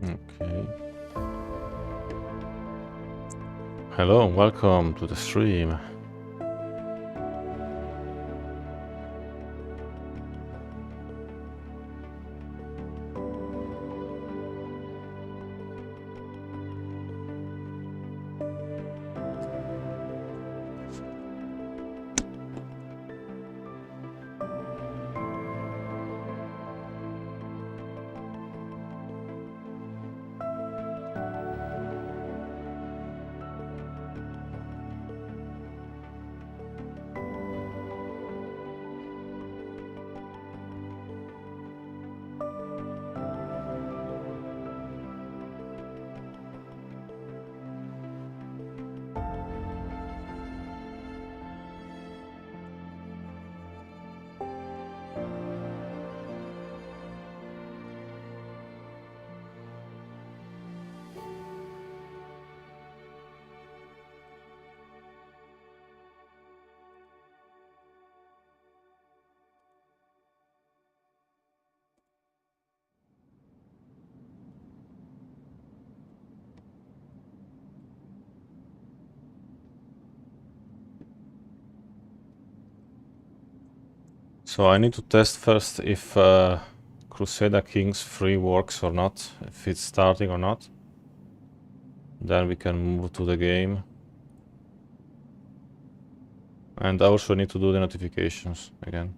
Okay. Hello and welcome to the stream. So I need to test first if Crusader Kings 3 works or not, if it's starting or not. Then we can move to the game. And I also need to do the notifications again.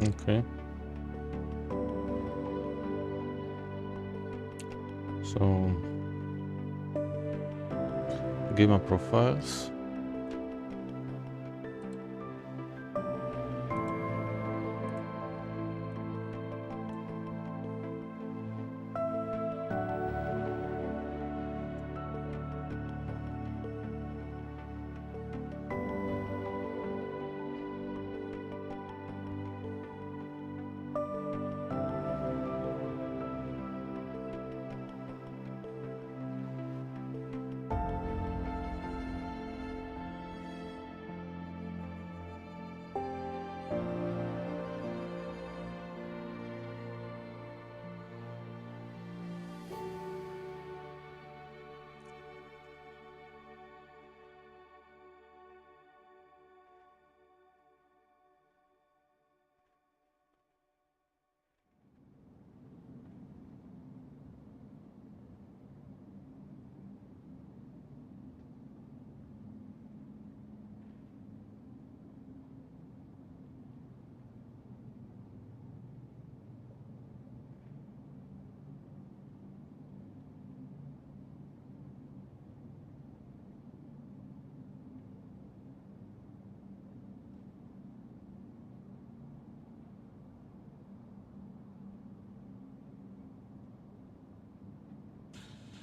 Okay. So, gamer profiles.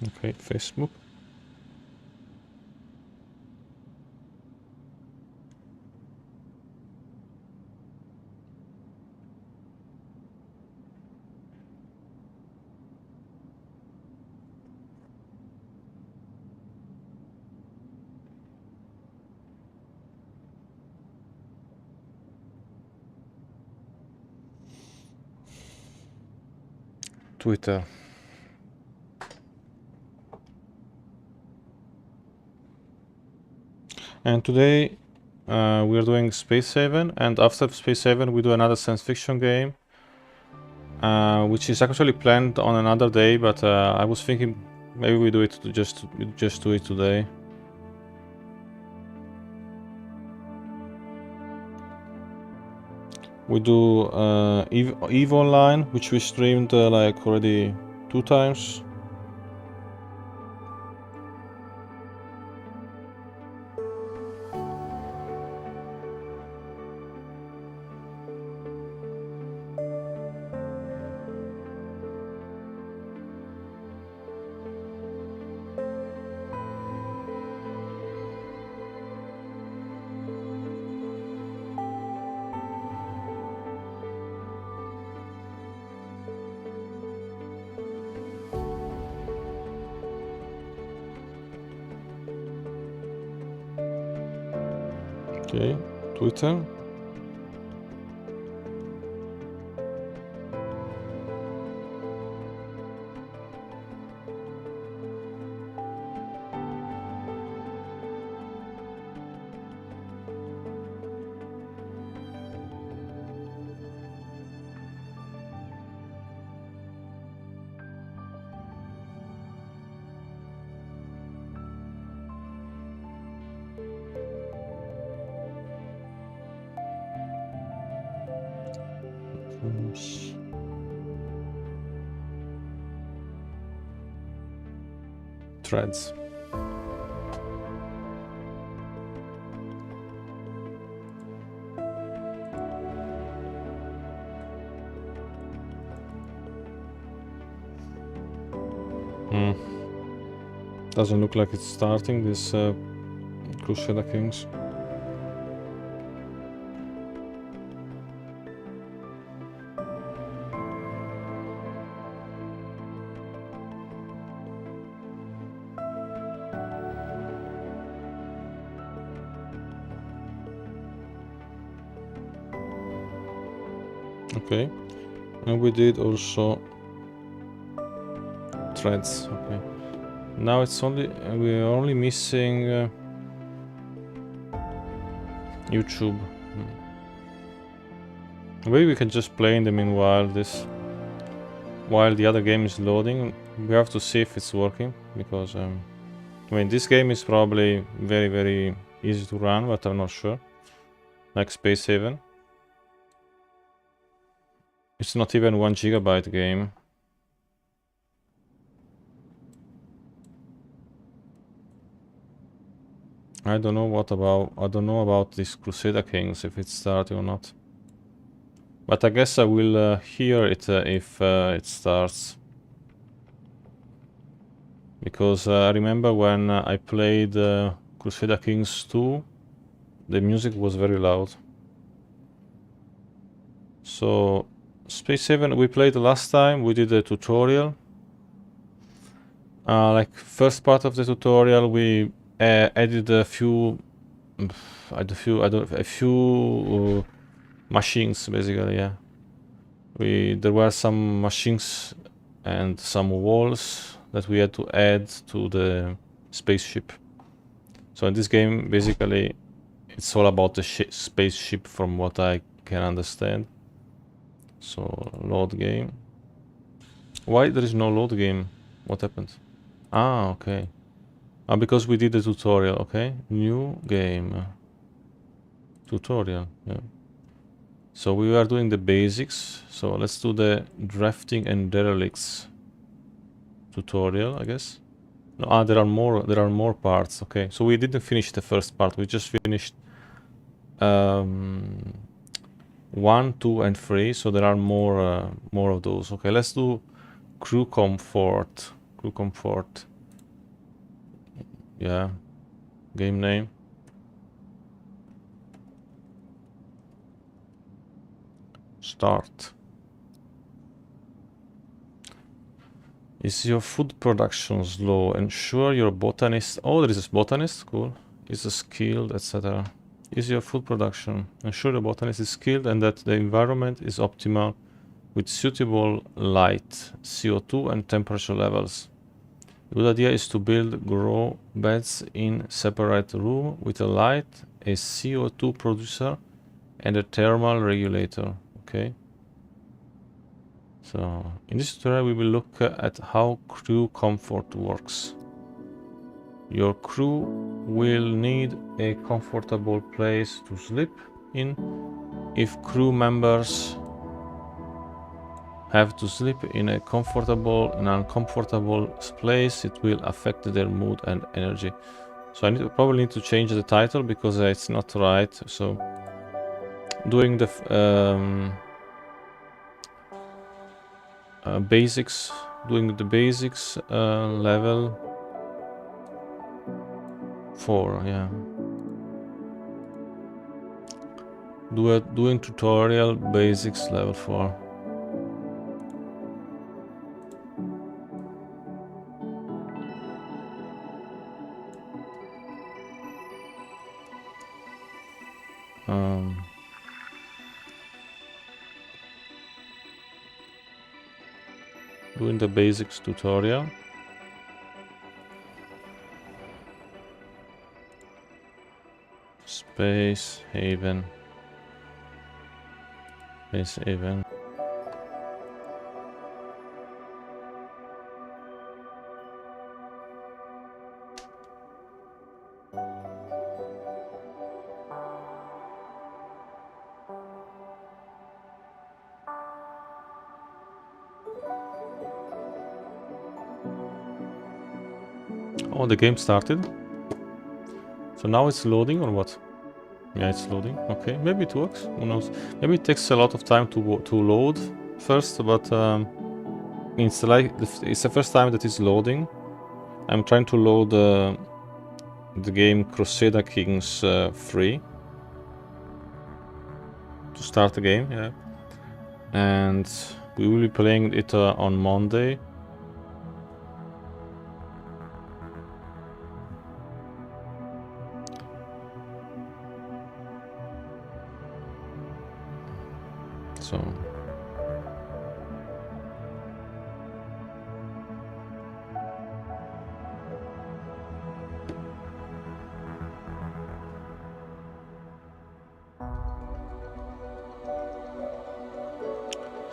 Okay, Facebook. Twitter. And today we are doing Space Haven, and after Space Haven we do another science fiction game, which is actually planned on another day, but I was thinking maybe we do it just do it today. We do EVE Online, which we streamed like already 2 times. Okay, Twitter. Threads. Doesn't look like it's starting, this Crusader Kings. Okay, and we did also Threads. Okay, now it's only we're only missing YouTube. Maybe we can just play in the meanwhile while the other game is loading. We have to see if it's working, because I mean, this game is probably very, very easy to run, but I'm not sure. Like Space Haven. It's not even 1 GB game. I don't know about this Crusader Kings, if it's starting or not. But I guess I will hear it if it starts. Because I remember when I played Crusader Kings 2, the music was very loud. So, Space Haven we played last time, we did a tutorial. Like first part of the tutorial we added a few machines, basically, yeah. There were some machines and some walls that we had to add to the spaceship. So in this game, basically, it's all about the spaceship from what I can understand. So, load game. Why there is no load game? What happened? Ah, okay. Because we did the tutorial, okay. New game. Tutorial, yeah. So we are doing the basics. So let's do the drafting and derelicts tutorial, I guess. No, there are more parts. Okay, so we didn't finish the first part. We just finished 1, 2, and 3. So there are more of those. Okay, let's do crew comfort. Crew comfort. Yeah. Game name. Start. Is your food production slow? Ensure your botanist. Oh, there is a botanist. Cool. Is skilled, etc. Is your food production? Ensure the botanist is skilled and that the environment is optimal with suitable light, CO2 and temperature levels. The good idea is to build grow beds in separate room with a light, a CO2 producer and a thermal regulator. Okay. So in this tutorial we will look at how crew comfort works. Your crew will need a comfortable place to sleep in. If crew members have to sleep in a comfortable and uncomfortable place, it will affect their mood and energy. So I probably need to change the title because it's not right. So doing the basics, level 4, yeah. Doing tutorial basics level 4. Doing the basics tutorial. Space Haven. Space Haven. Oh, the game started. So now it's loading or what? Yeah, it's loading. Okay, maybe it works. Who knows? Maybe it takes a lot of time to load first, but it's like it's the first time that it's loading. I'm trying to load the game Crusader Kings 3 to start the game. Yeah, and we will be playing it on Monday.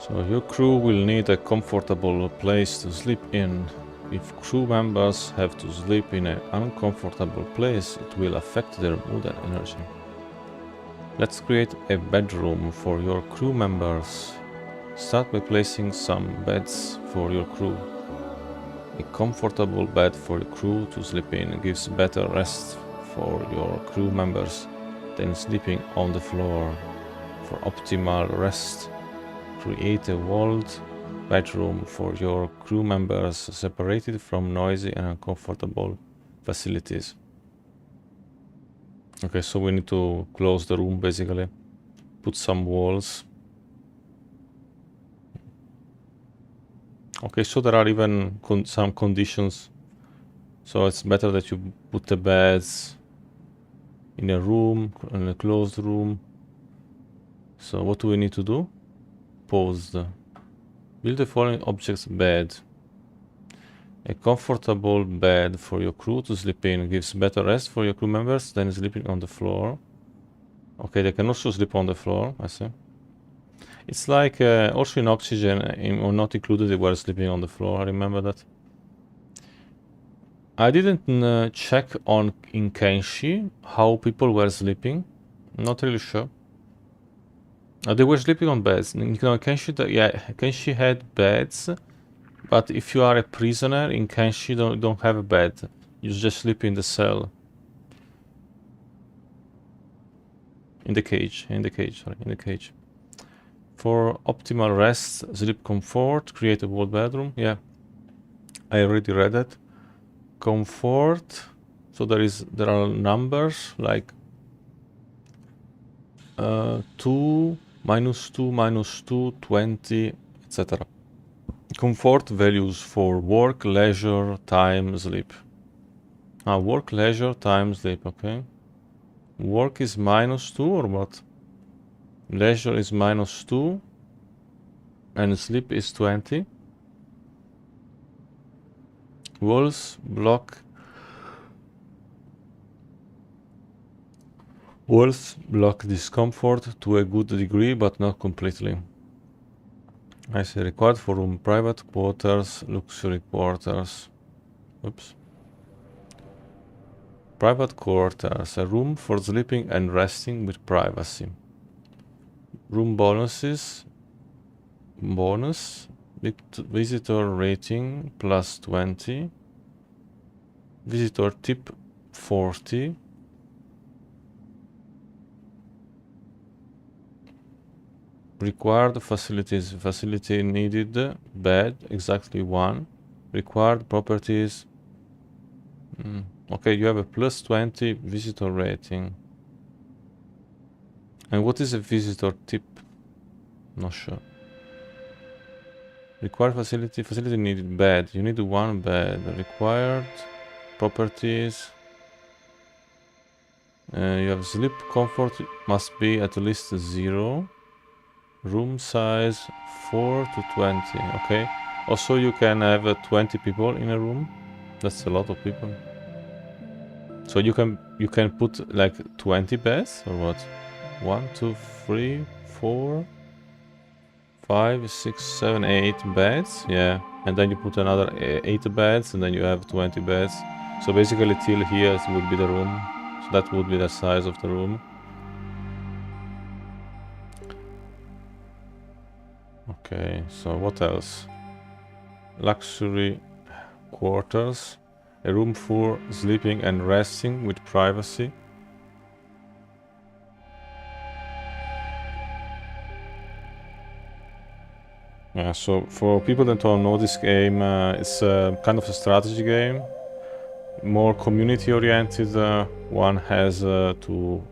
So your crew will need a comfortable place to sleep in. If crew members have to sleep in an uncomfortable place, it will affect their mood and energy. Let's create a bedroom for your crew members. Start by placing some beds for your crew. A comfortable bed for your crew to sleep in gives better rest for your crew members than sleeping on the floor. For optimal rest, create a walled bedroom for your crew members separated from noisy and uncomfortable facilities. Okay, so we need to close the room basically, put some walls. Okay, so there are even some conditions. So it's better that you put the beds in a room, in a closed room. So what do we need to do? Pause. Build the following objects bed. A comfortable bed for your crew to sleep in gives better rest for your crew members than sleeping on the floor. Okay, they can also sleep on the floor, I see. It's like also in Oxygen, or not included, they were sleeping on the floor, I remember that. I didn't check in Kenshi how people were sleeping. Not really sure. They were sleeping on beds. You know, Kenshi had beds, but if you are a prisoner in Kenshi, you don't have a bed. You just sleep in the cell. In the cage. For optimal rest, sleep comfort, create a walled bedroom. Yeah, I already read it. Comfort, So there are numbers like 2, -2, -2, 20, etc. Comfort values for work, leisure, time, sleep. Work, leisure, time, sleep, okay. Work is -2 or what? Leisure is -2 and sleep is 20. Walls block discomfort to a good degree, but not completely. I say required for room, private quarters, luxury quarters. Oops. Private quarters, a room for sleeping and resting with privacy. Room bonuses. Bonus. Visitor rating plus 20. Visitor tip 40. Required facilities. Facility needed. Bed, exactly 1. Required properties. Okay, you have a plus 20 visitor rating. And what is a visitor tip? Not sure. Required facility needed bed. You need 1 bed. Required properties. You have sleep comfort must be at least 0. Room size 4 to 20. Okay. Also, you can have 20 people in a room. That's a lot of people. So you can put like 20 beds or what? 1, 2, 3, 4, 5, 6, 7, 8 beds. Yeah. And then you put another 8 beds and then you have 20 beds. So basically till here would be the room. So that would be the size of the room. Okay, so what else? Luxury quarters. A room for sleeping and resting with privacy. Yeah, so for people that don't know this game, it's kind of a strategy game. More community oriented. One has to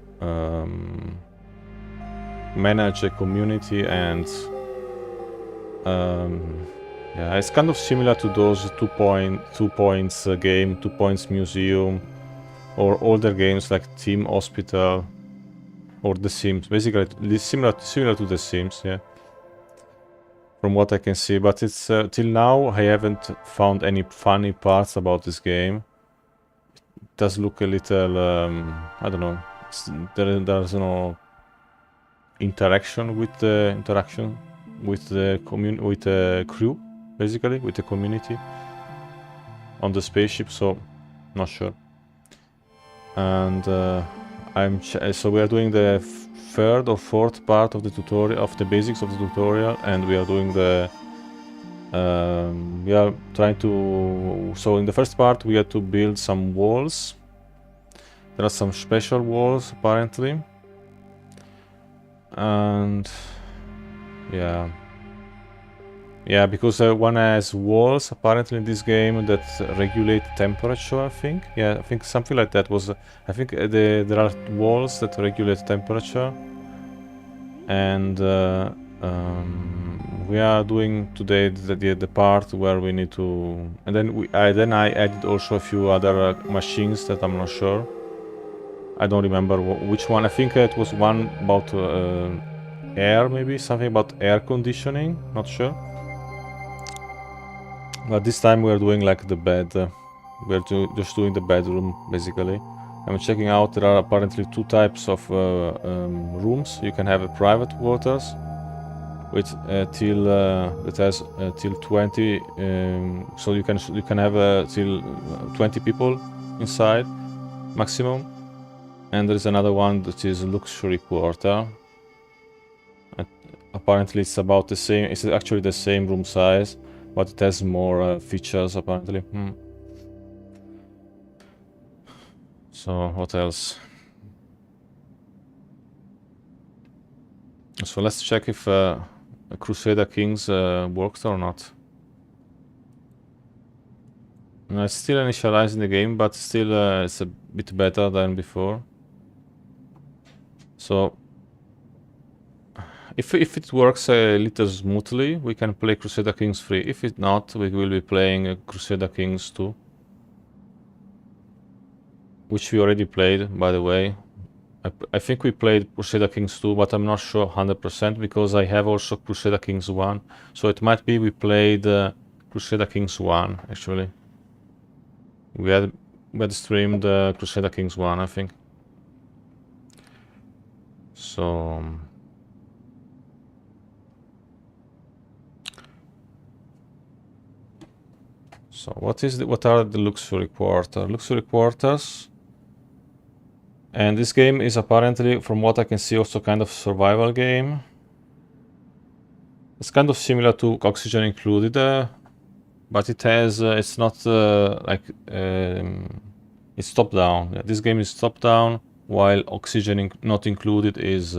manage a community and yeah, it's kind of similar to those 2 points game, 2 points museum, or older games like Team Hospital or The Sims. Basically similar to The Sims, yeah. From what I can see, but it's till now I haven't found any funny parts about this game. It does look a little I don't know. There's no interaction with the crew, basically with the community on the spaceship, so not sure. And so we are doing the 3rd or 4th part of the tutorial, of the basics of the tutorial, and we are doing the we are trying to, so in the first part we had to build some walls. There are some special walls apparently, and yeah, because one has walls apparently in this game that regulate temperature, I think. Yeah, I think something like that was... I think there are walls that regulate temperature. And we are doing today the part where we need to... And then I added also a few other machines that I'm not sure. I don't remember which one. I think it was one about air, maybe. Something about air conditioning. Not sure. But this time we are doing like the bed. We are just doing the bedroom, basically. I'm checking out, there are apparently 2 types of rooms. You can have a private quarters with that has till 20. So you can have till 20 people inside maximum. And there is another one that is luxury quarter. Apparently it's about the same. It's actually the same room size, but it has more features apparently. So what else? So let's check if Crusader Kings works or not. No, it's still initializing the game, but still it's a bit better than before. So if it works a little smoothly, we can play Crusader Kings 3. If it not, we will be playing Crusader Kings 2. Which we already played, by the way. I think we played Crusader Kings 2, but I'm not sure 100% because I have also Crusader Kings 1. So it might be we played Crusader Kings 1, actually. We had streamed Crusader Kings 1, I think. So what are the luxury quarters? Luxury quarters. And this game is apparently, from what I can see, also kind of survival game. It's kind of similar to Oxygen Included, but it has it's not it's top down. Yeah, this game is top down, while Oxygen Not Included is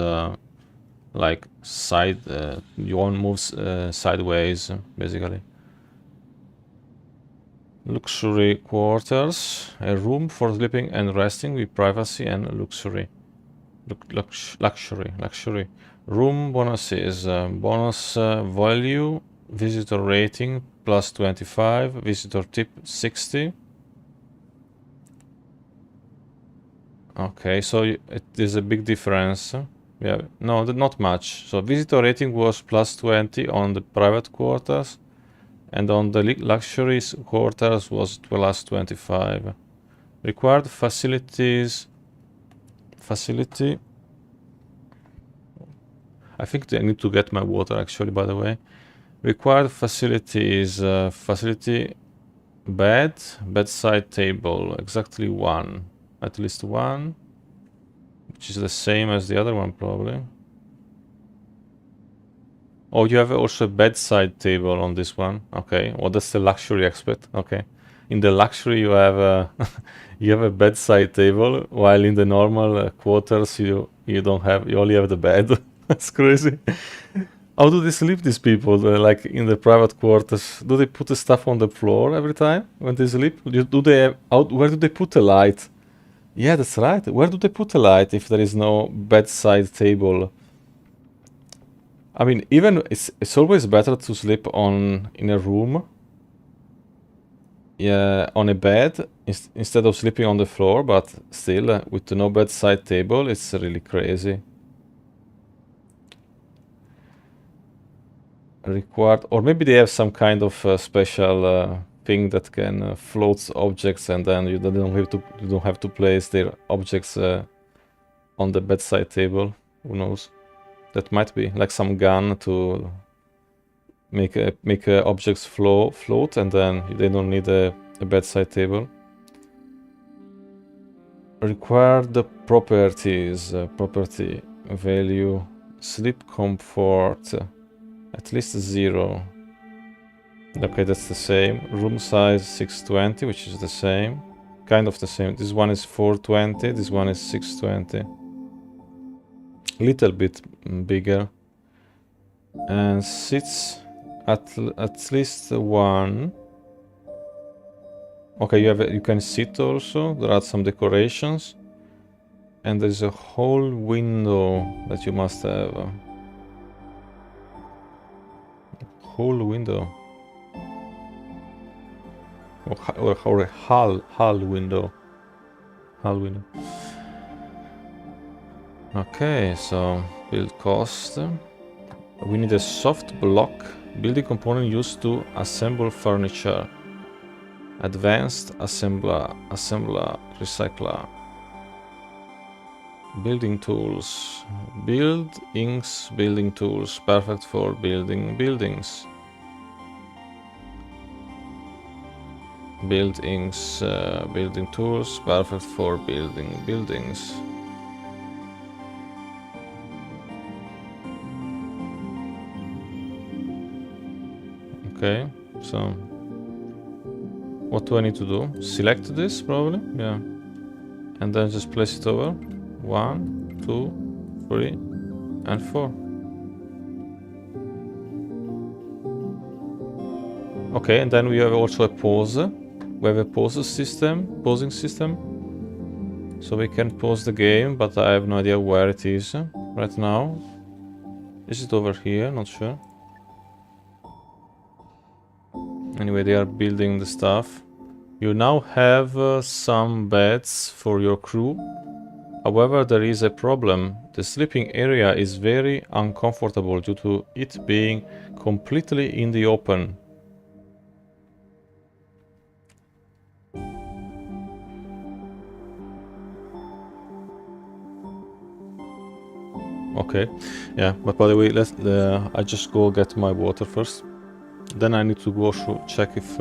like side. You want moves sideways, basically. Luxury quarters, a room for sleeping and resting with privacy and luxury. Luxury. Room bonuses, bonus value, visitor rating plus 25, visitor tip 60. Okay, so it is a big difference. Yeah, no, not much. So visitor rating was plus 20 on the private quarters, and on the luxury quarters was plus 25. Required facilities. Facility. I think I need to get my water, actually, by the way. Required facility is facility bed, bedside table, exactly one. At least one, which is the same as the other one, probably. Oh, you have also a bedside table on this one. Okay, well, that's the luxury aspect. Okay, in the luxury you have a you have a bedside table, while in the normal quarters you don't have. You only have the bed. That's crazy. How do they sleep, these people? Like in the private quarters, do they put the stuff on the floor every time when they sleep? Do they have, where do they put the light? Yeah, that's right. Where do they put the light if there is no bedside table? I mean, even it's always better to sleep in a room, yeah, on a bed instead of sleeping on the floor. But still, with no bedside table, it's really crazy. Required, or maybe they have some kind of special thing that can float objects, and then you don't have to place their objects on the bedside table. Who knows? That might be like some gun to make objects float, and then they don't need a bedside table. Required properties, property value, sleep comfort, at least 0. Okay, that's the same. Room size 620, which is the same. Kind of the same. This one is 420, this one is 620. Little bit bigger. And sits at least 1. Okay, you can sit also. There are some decorations. And there's a whole window that you must have. Whole window. Or a hull window. Hull window. Okay, so build cost. We need a soft block building component used to assemble furniture. Advanced assembler, recycler. Building tools. Build inks building tools, perfect for building buildings. Build inks building tools, perfect for building buildings. Okay, so what do I need to do? Select this, probably? Yeah. And then just place it over. 1, 2, 3, and 4. Okay, and then we have also a pause. we have a pausing system. So we can pause the game, but I have no idea where it is right now. Is it over here? Not sure. Anyway, they are building the stuff. You now have some beds for your crew. However, there is a problem. The sleeping area is very uncomfortable due to it being completely in the open. Okay, yeah, but by the way, I just go get my water first. Then I need to go check if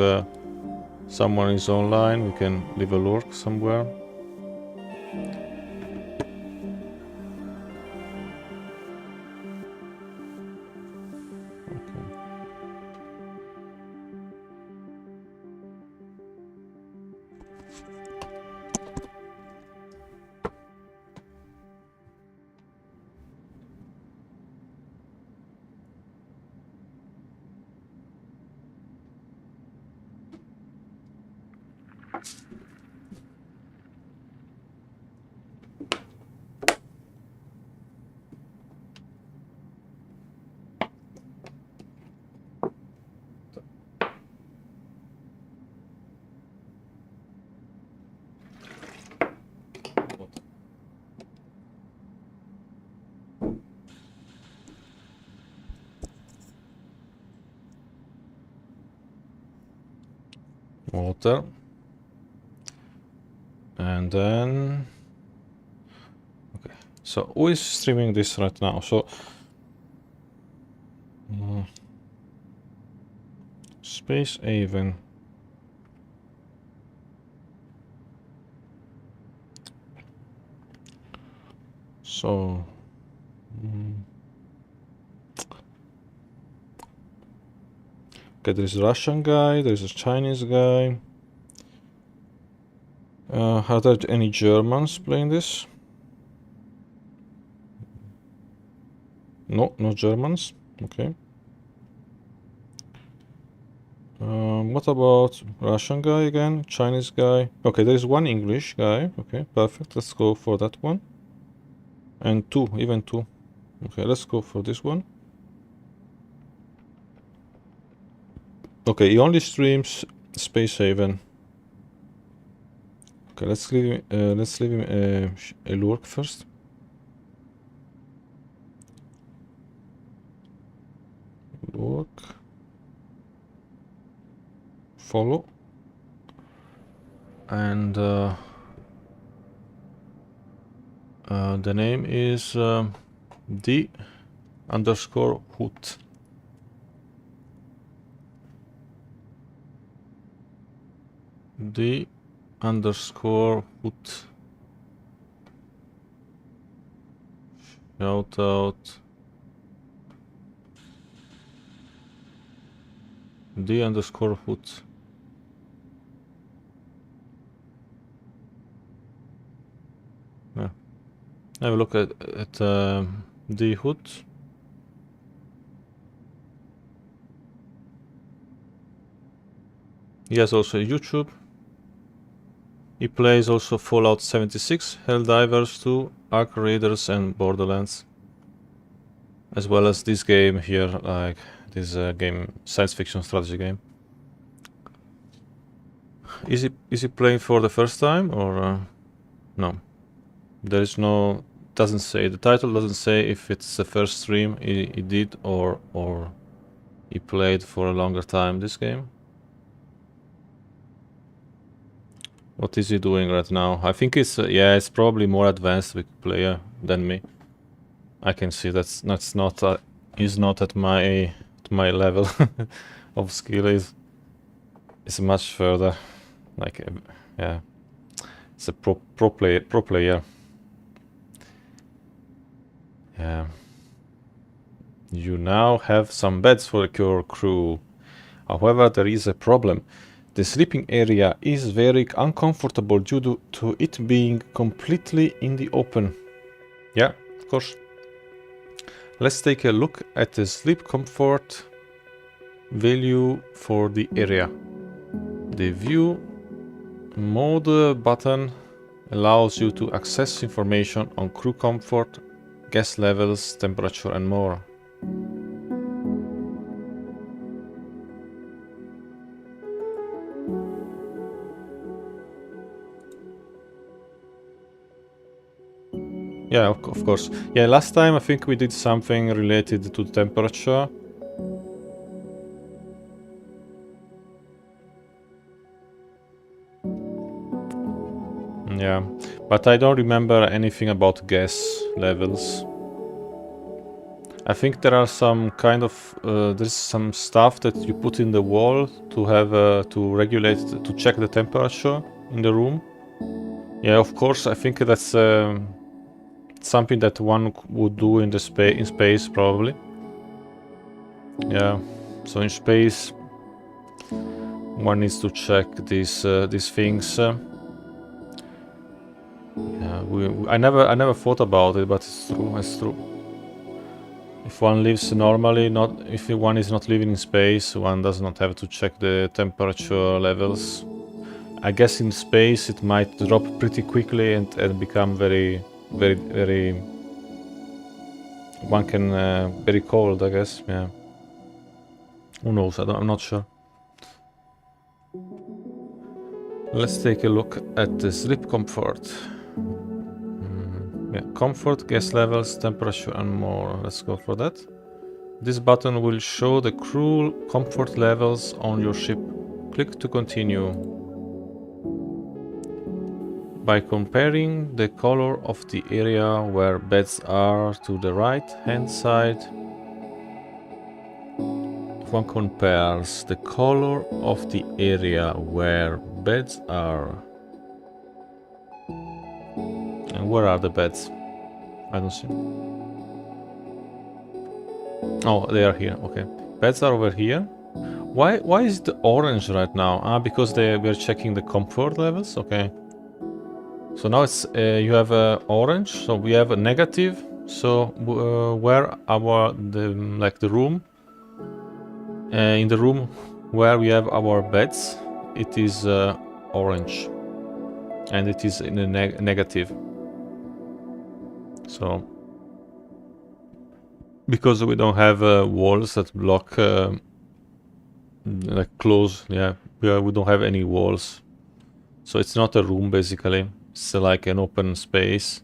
someone is online. We can leave a lurk somewhere. Water. And then... Okay, so who is streaming this right now? So... Space Haven. So... Okay, there's a Russian guy, there's a Chinese guy. Are there any Germans playing this? No, no Germans. Okay. What about Russian guy again? Chinese guy? Okay, there's one English guy. Okay, perfect. Let's go for that one. And two, even two. Okay, let's go for this one. Okay, he only streams Space Haven. Okay, let's leave him a lurk first. Lurk. Follow. And the name is D_Hoot. D_Hoot. Shout out. D_Hoot. Yeah. Have a look at D_Hoot. He has also a YouTube. He plays also Fallout 76, Helldivers 2, Ark Raiders and Borderlands. As well as this game here, like this game, science fiction strategy game. Is he playing for the first time or no? There is no, doesn't say, the title doesn't say if it's the first stream he did or he played for a longer time this game. What is he doing right now? I think it's yeah, it's probably more advanced player than me. I can see that's not he's not at my level of skill. Is much further. Like yeah, it's a pro player. Yeah. You now have some beds for your crew. However, there is a problem. The sleeping area is very uncomfortable due to it being completely in the open. Yeah, of course. Let's take a look at the sleep comfort value for the area. The view Mode button allows you to access information on crew comfort, gas levels, temperature, and more. Yeah, of course. Yeah, last time I think we did something related to temperature. Yeah, but I don't remember anything about gas levels. I think there are some kind of there's some stuff that you put in the wall to have to regulate to check the temperature in the room. Yeah, of course. I think that's something that one would do in the space probably. Yeah. So in space, one needs to check these things. Yeah, I never thought about it, but it's true. It's true. If one lives normally, if one is not living in space, one does not have to check the temperature levels. I guess in space it might drop pretty quickly and become very, one can very cold, I guess. Yeah. Who knows? I'm not sure. Let's take a look at the sleep comfort. Yeah, comfort, gas levels, temperature, and more. Let's go for that. This button will show the crew comfort levels on your ship. Click to continue. By comparing the color of the area where beds are to the right hand side, one compares the color of the area where beds are. And where are the beds? I don't see. Oh, they are here. Okay. Beds are over here. Why is it orange right now? Ah, because we're checking the comfort levels. Okay. So now it's you have orange. So we have a negative. So where the room in the room where we have our beds, it is orange, and it is in a negative. So because we don't have walls that block like close, yeah, we don't have any walls, so it's not a room basically. It's like an open space,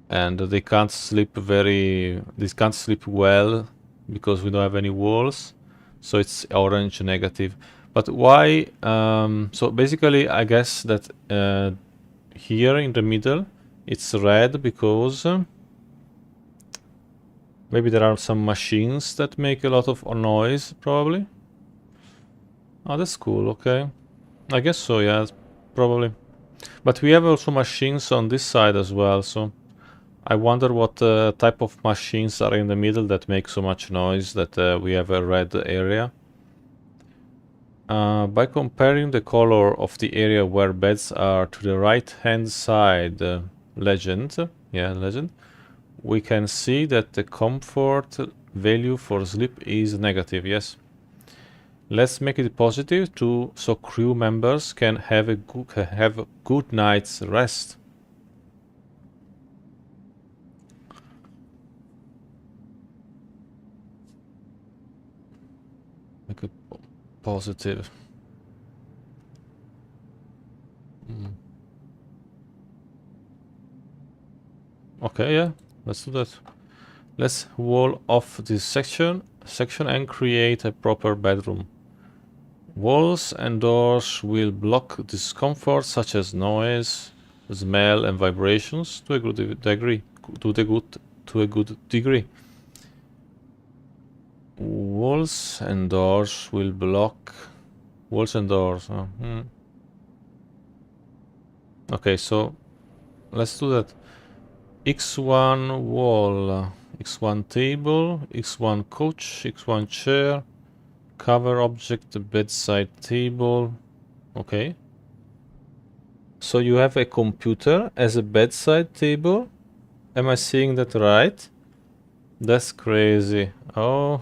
and they can't sleep well because we don't have any walls, so it's orange negative. But why? So basically I guess that here in the middle it's red because maybe there are some machines that make a lot of noise, probably. Oh, that's cool, okay. I guess so, yeah, probably. But we have also machines on this side as well, so I wonder what type of machines are in the middle that make so much noise that we have a red area. By comparing the color of the area where beds are to the right-hand side, legend, we can see that the comfort value for sleep is negative, yes. Let's make it positive so crew members can have a good night's rest. Make it positive. Okay, yeah, let's do that. Let's wall off this section and create a proper bedroom. Walls and doors will block discomfort such as noise, smell, and vibrations to a good degree. Walls and doors will block. Walls and doors. Okay, so let's do that. X1 wall, X1 table, X1 couch, X1 chair, cover object, bedside table. Okay. So you have a computer as a bedside table? Am I seeing that right? That's crazy. Oh.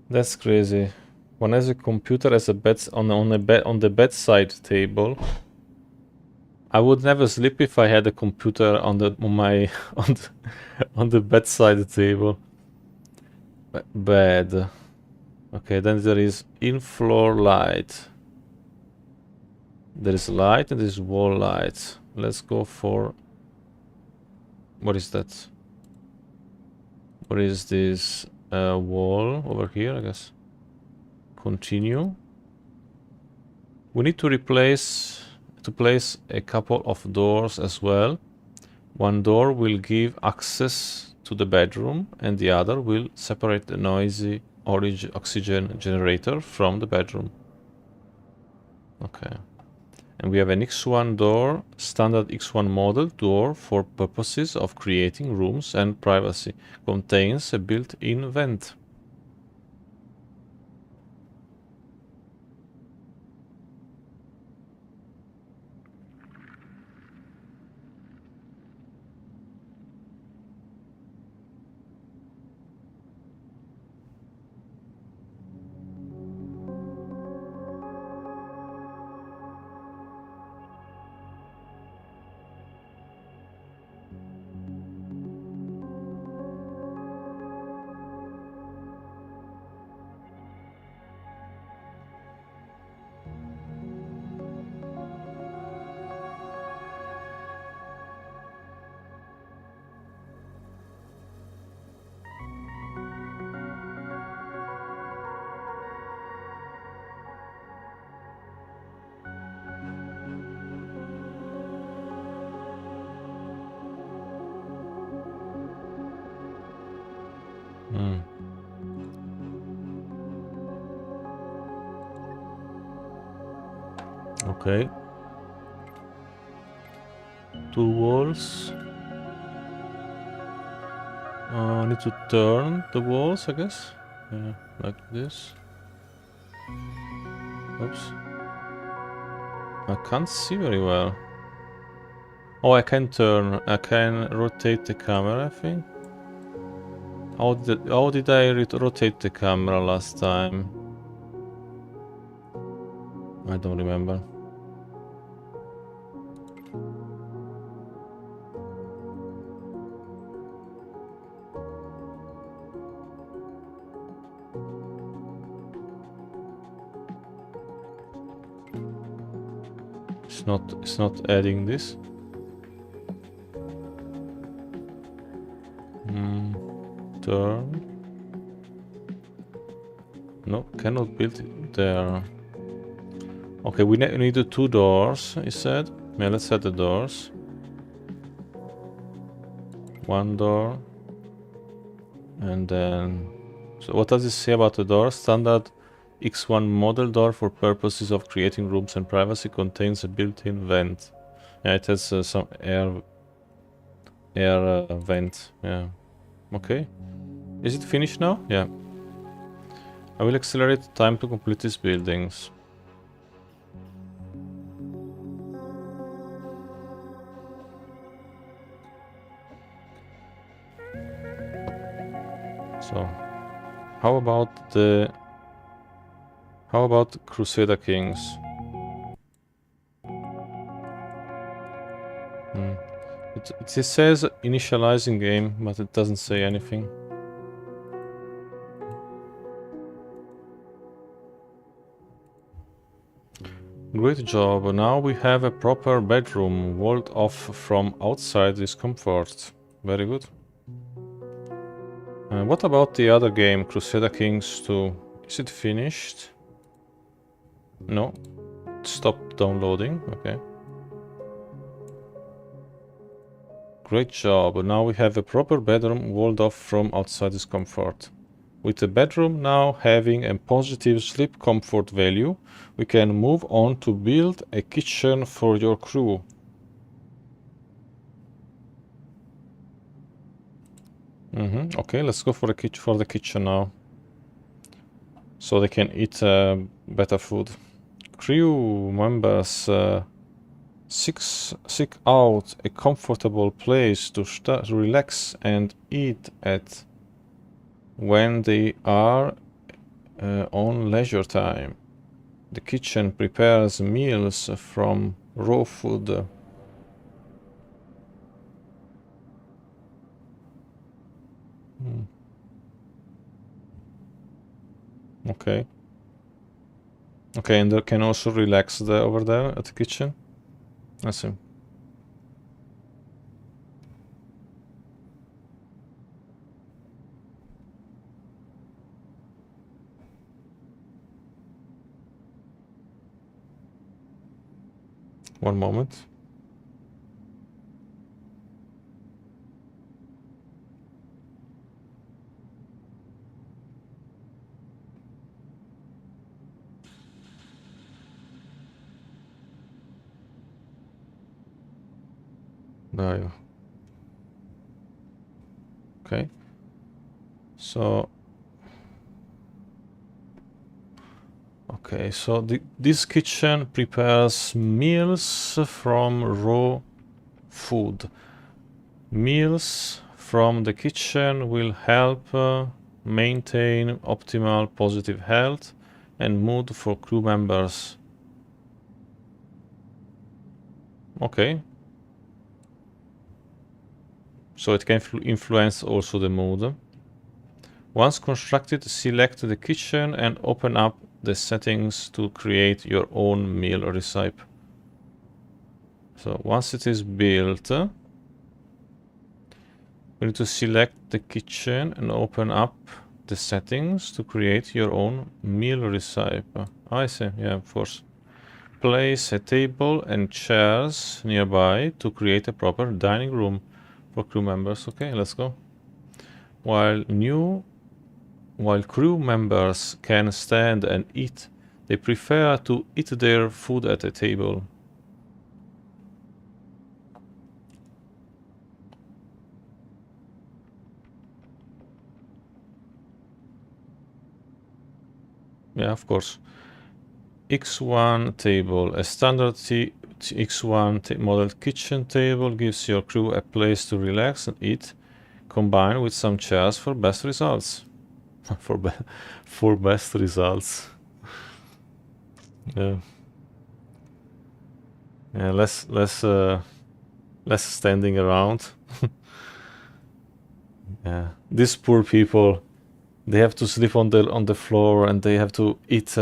That's crazy. One has a computer as a bed on the bedside table. I would never sleep if I had a computer on my on the bedside table. Bed. Okay, then there is in-floor light. There is light and there is wall light. Let's go for... What is that? What is this wall over here, I guess? Continue. We need to place a couple of doors as well. One door will give access to the bedroom and the other will separate the noisy oxygen generator from the bedroom. Okay. And we have an X1 door, standard X1 model door for purposes of creating rooms and privacy. Contains a built-in vent. Okay. 2 walls. I need to turn the walls, I guess. Yeah, like this. Oops. I can't see very well. Oh, I can rotate the camera, I think. How did I rotate the camera last time? I don't remember. It's not adding this. Turn. No, cannot build it there. Okay, we need the 2 doors, he said. Yeah, let's set the doors. 1 door. And then... So what does it say about the door? Standard X1 model door for purposes of creating rooms and privacy contains a built-in vent. Yeah, it has some air vent. Yeah. Okay. Is it finished now? Yeah. I will accelerate the time to complete these buildings. So, how about Crusader Kings? It says initializing game, but it doesn't say anything. Great job. Now we have a proper bedroom walled off from outside discomfort. Very good. What about the other game, Crusader Kings 2? Is it finished? No. Stop downloading. Okay. Great job. Now we have a proper bedroom walled off from outside discomfort. With the bedroom now having a positive sleep comfort value, we can move on to build a kitchen for your crew. Okay, let's go for the kitchen now. So they can eat better food. Crew members seek out a comfortable place to relax and eat at when they are On leisure time, the kitchen prepares meals from raw food. Okay. Okay, and they can also relax over there at the kitchen. I see. One moment. There you. Okay. So. Okay, so this kitchen prepares meals from raw food. Meals from the kitchen will help maintain optimal positive health and mood for crew members. Okay. So it can influence also the mood. Once constructed, select the kitchen and open up the settings to create your own meal recipe. So once it is built, we need to select the kitchen and open up the settings to create your own meal recipe. I see, yeah, of course. Place a table and chairs nearby to create a proper dining room for crew members. Okay, let's go. While crew members can stand and eat, they prefer to eat their food at a table. Yeah, of course. X1 table. A standard X1 model kitchen table gives your crew a place to relax and eat, combined with some chairs for best results. for best results. Yeah. Yeah, less standing around. Yeah, these poor people, they have to sleep on the floor and they have to eat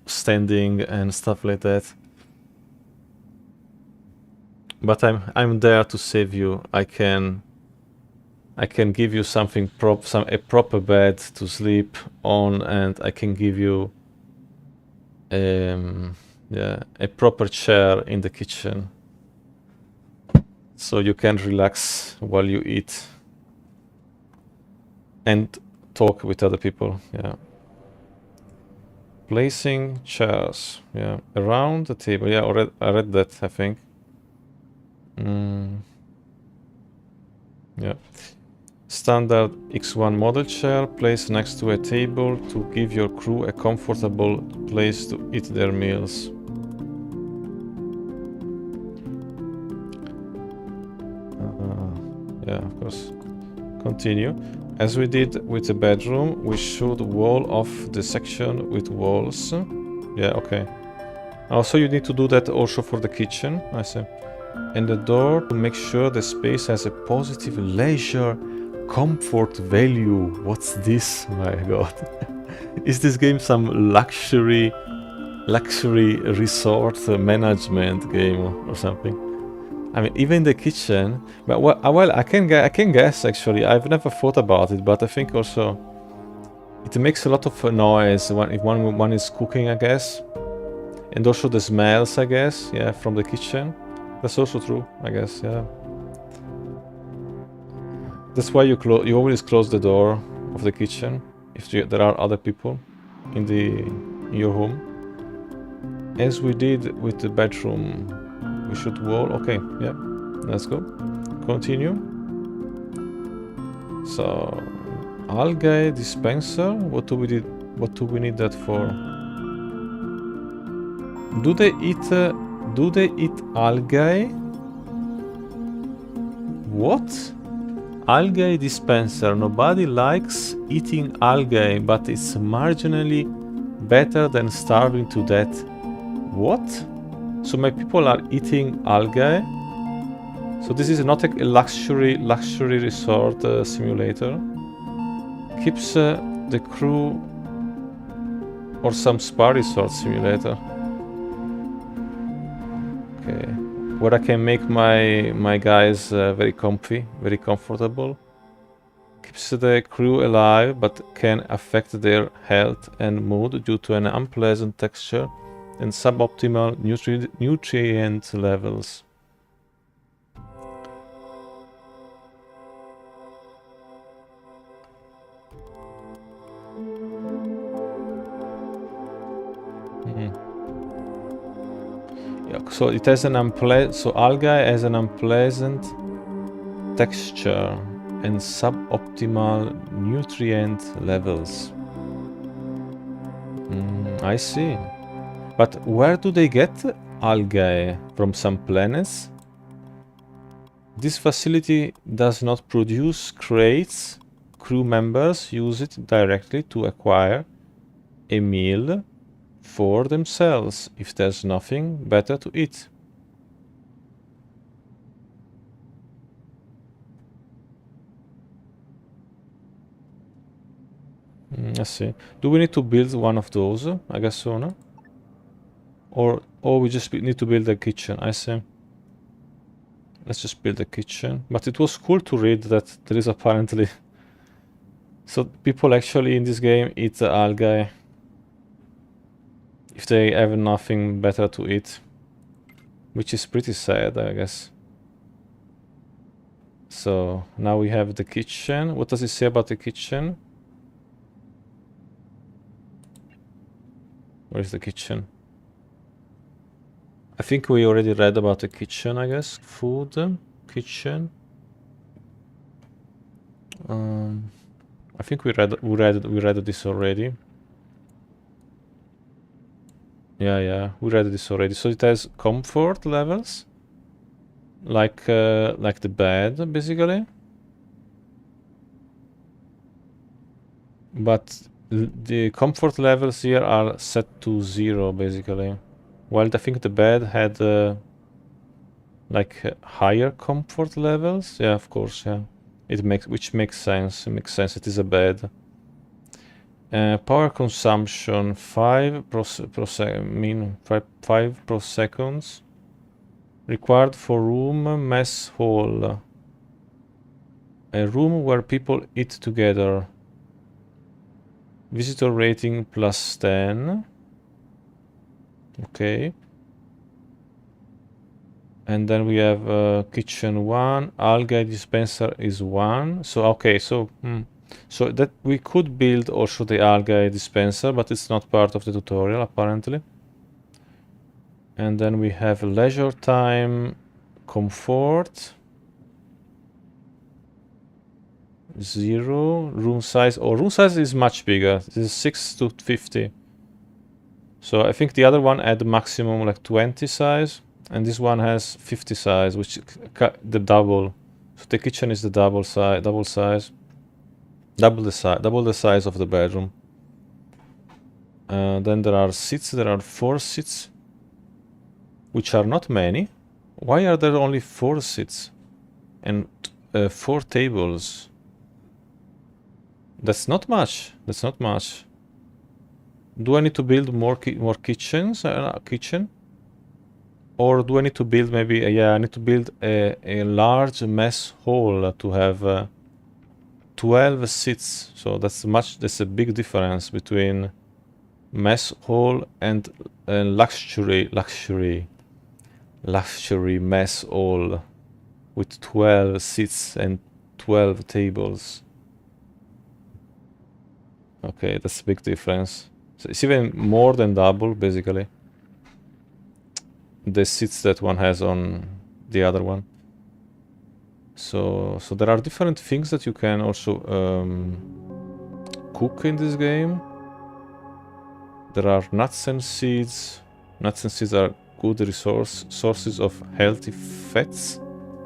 standing and stuff like that. But I'm there to save you. I can give you something a proper bed to sleep on, and I can give you yeah, a proper chair in the kitchen, so you can relax while you eat and talk with other people. Yeah. Placing chairs, yeah, around the table. Yeah, I read that, I think. Yeah. Standard X1 model chair placed next to a table to give your crew a comfortable place to eat their meals. Yeah, of course. Continue. As we did with the bedroom, we should wall off the section with walls. Yeah, okay. Also, you need to do that also for the kitchen, I see. And the door to make sure the space has a positive leisure comfort value. What's this? My god. Is this game some luxury resort management game or something? I mean, even the kitchen. But well, I can guess actually. I've never thought about it, but I think also it makes a lot of noise if one is cooking, I guess, and also the smells, I guess. Yeah, from the kitchen. That's also true, I guess. Yeah. That's why you always close the door of the kitchen if there are other people in your home. As we did with the bedroom, we should wall. Okay, yeah, let's go. Continue. So, algae dispenser. What do we need that for? Do they eat algae? What? algae dispenser. Nobody likes eating algae, but it's marginally better than starving to death. What? So my people are eating algae? So this is not a luxury resort simulator. Keeps the crew or some spa resort simulator. Okay, where I can make my guys very comfy, very comfortable. Keeps the crew alive, but can affect their health and mood due to an unpleasant texture and suboptimal nutrient levels. Yeah, so it has an algae has an unpleasant texture and suboptimal nutrient levels. I see. But where do they get algae? From some planets? This facility does not produce crates. Crew members use it directly to acquire a meal for themselves if there's nothing better to eat. I see. Do we need to build one of those? I guess so, no? Or we just need to build a kitchen. I see. Let's just build a kitchen. But it was cool to read that there is apparently... So people actually in this game eat the algae if they have nothing better to eat. Which is pretty sad, I guess. So now we have the kitchen. What does it say about the kitchen? Where is the kitchen? I think we already read about the kitchen, I guess. Food, kitchen. I think we read this already. Yeah, we read this already. So it has comfort levels, like the bed, basically. But the comfort levels here are set to 0, basically. While I think the bed had like higher comfort levels. Yeah, of course, yeah. Which makes sense. It makes sense. It is a bed. Power consumption 5 per seconds. Required for room mess hall. A room where people eat together. Visitor rating +10. Okay. And then we have kitchen 1. Algae dispenser is 1. So okay, so so that we could build also the algae dispenser, but it's not part of the tutorial apparently. And then we have leisure time, comfort 0, room size. Oh, room size is much bigger. This is 6 to 50. So I think the other one had maximum like 20 size, and this one has 50 size, which the double. So the kitchen is the double size, double the size of the bedroom. Then there are seats. There are 4 seats, which are not many. Why are there only 4 seats and 4 tables? That's not much. That's not much. Do I need to build more kitchens? Kitchen? Or do I need to build maybe... yeah, I need to build a large mess hall to have 12 seats. So that's a big difference between mess hall and luxury mess hall with 12 seats and 12 tables. Okay, that's a big difference. So it's even more than double, basically, the seats that one has on the other one. So there are different things that you can also cook in this game. There are nuts and seeds. Nuts and seeds are good sources of healthy fats,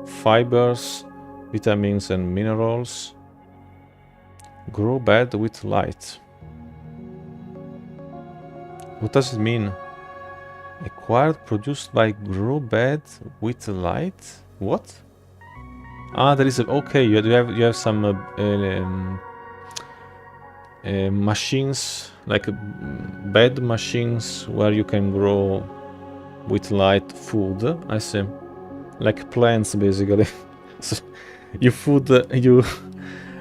fibers, vitamins and minerals. Grow bed with light. What does it mean? Acquired, produced by grow bed with light? What? Ah, there is a... Okay, you have some machines, like bed machines, where you can grow with light food. I see. Like plants, basically. So you food, you...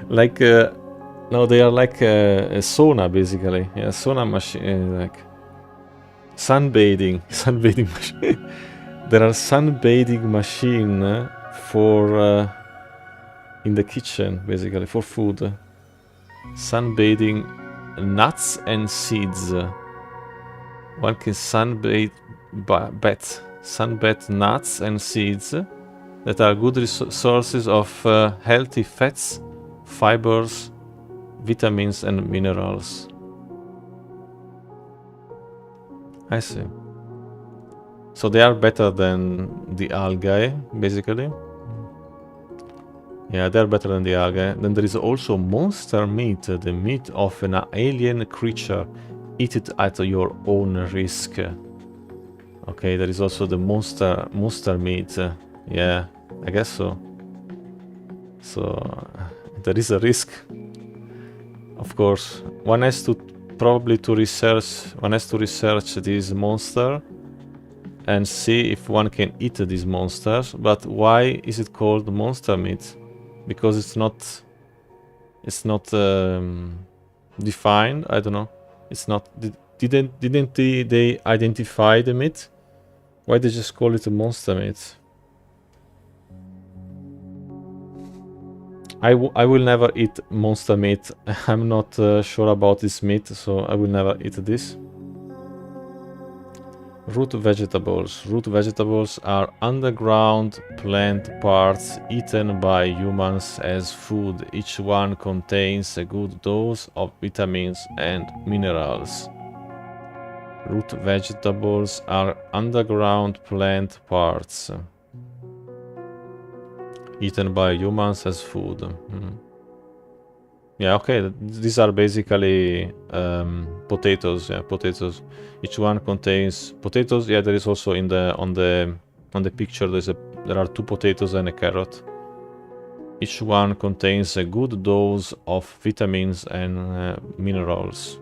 like... no, they are like a sauna, basically. Yeah, sauna machine, like... Sunbathing. Sunbathing machine. There are sunbathing machine for... in the kitchen, basically, for food. Sunbathing nuts and seeds. One can sunbathe nuts and seeds that are good sources of healthy fats, fibers, vitamins and minerals. I see. So they are better than the algae, basically. Yeah, they're better than the algae. Then there is also monster meat, the meat of an alien creature. Eat it at your own risk. Okay, there is also the monster meat. Yeah, I guess so. So there is a risk. Of course, one has to research this monster and see if one can eat these monsters. But why is it called monster meat? Because it's not defined. I don't know. It's not. Didn't they identify the meat? Why they just call it a monster meat? I will never eat monster meat. I'm not sure about this meat, so I will never eat this. Root vegetables. Root vegetables are underground plant parts eaten by humans as food. Each one contains a good dose of vitamins and minerals. Root vegetables are underground plant parts eaten by humans as food. Yeah, okay. These are basically potatoes. Yeah, potatoes. Each one contains potatoes. Yeah, there is also on the picture there are 2 potatoes and a carrot. Each one contains a good dose of vitamins and minerals.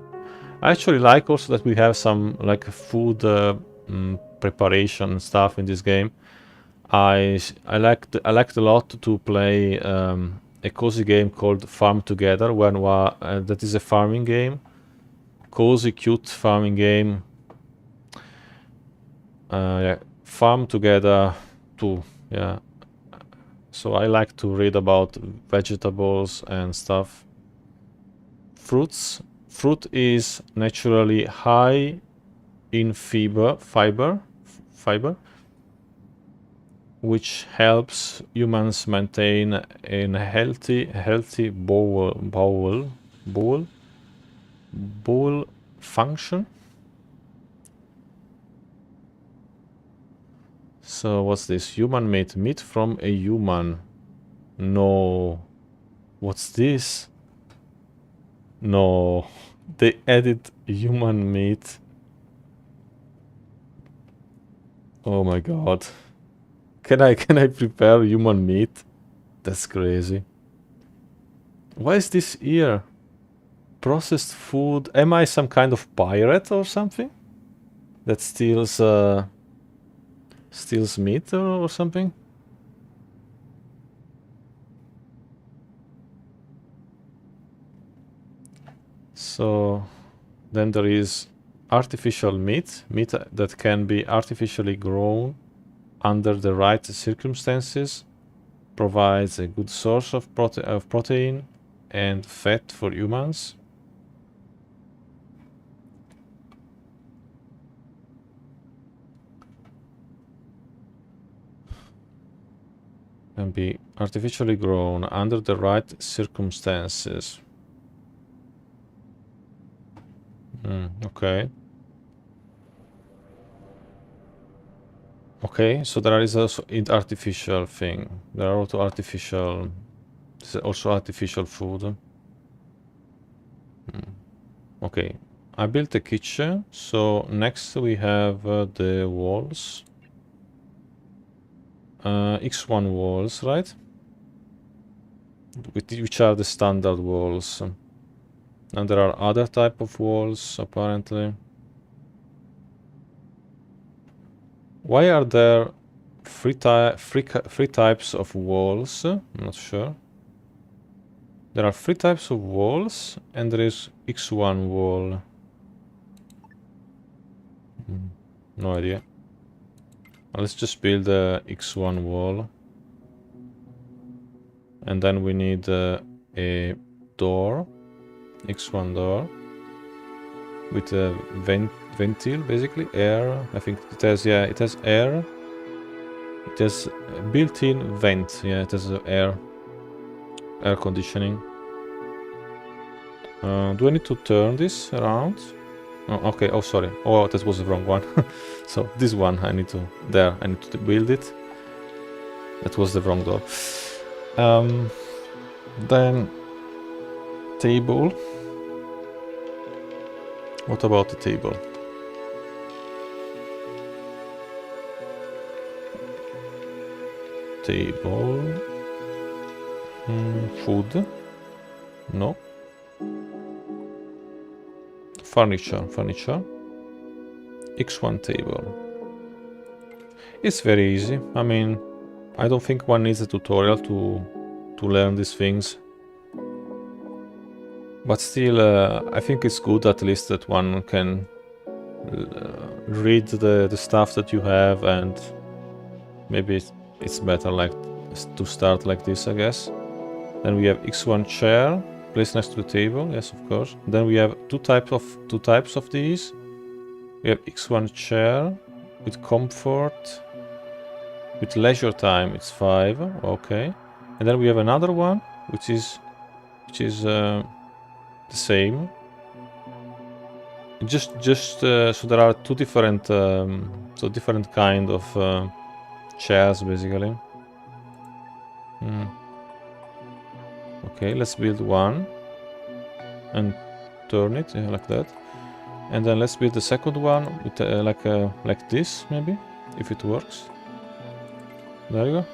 I actually like also that we have some like food preparation stuff in this game. I liked a lot to play a cozy game called Farm Together, that is a farming game, cozy, cute farming game. Yeah, Farm Together 2. Yeah. So I like to read about vegetables and stuff. Fruits. Fruit is naturally high in fiber, which helps humans maintain a healthy bowel function. So what's this? Human meat from a human. No. What's this? No. They added human meat. Oh my god. Can I prepare human meat? That's crazy. Why is this here? Processed food. Am I some kind of pirate or something? That steals meat or something? So then there is artificial meat that can be artificially grown under the right circumstances, provides a good source of protein and fat for humans. Can be artificially grown under the right circumstances. Okay. Okay, so there is also an artificial thing. There are also artificial food. Okay, I built a kitchen. So next we have the walls. X1 walls, right? Which are the standard walls. And there are other type of walls, apparently. Why are there three types of walls? I'm not sure. There are 3 types of walls, and there is X1 wall. No idea. Let's just build a X1 wall. And then we need a door. X1 door. With a ventil, basically. Air. I think it has, yeah, it has air. It has a built-in vent. Yeah, it has air conditioning. Do I need to turn this around? Oh, okay. Oh, sorry. Oh, that was the wrong one. So this one I need to build it. That was the wrong door. Then table. What about the table? Table. Food. No. Furniture. X1 table. It's very easy. I mean, I don't think one needs a tutorial to learn these things. But still, I think it's good at least that one can read the stuff that you have, and maybe it's better like to start like this, I guess. Then we have X1 chair placed next to the table. Yes, of course. Then we have two types of these. We have X1 chair with comfort. With leisure time, it's 5. Okay. And then we have another one, which is the same. Just so there are two different kind of chairs, basically. Okay, let's build one and turn it like that, and then let's build the second one with like this, maybe, if it works. There you go.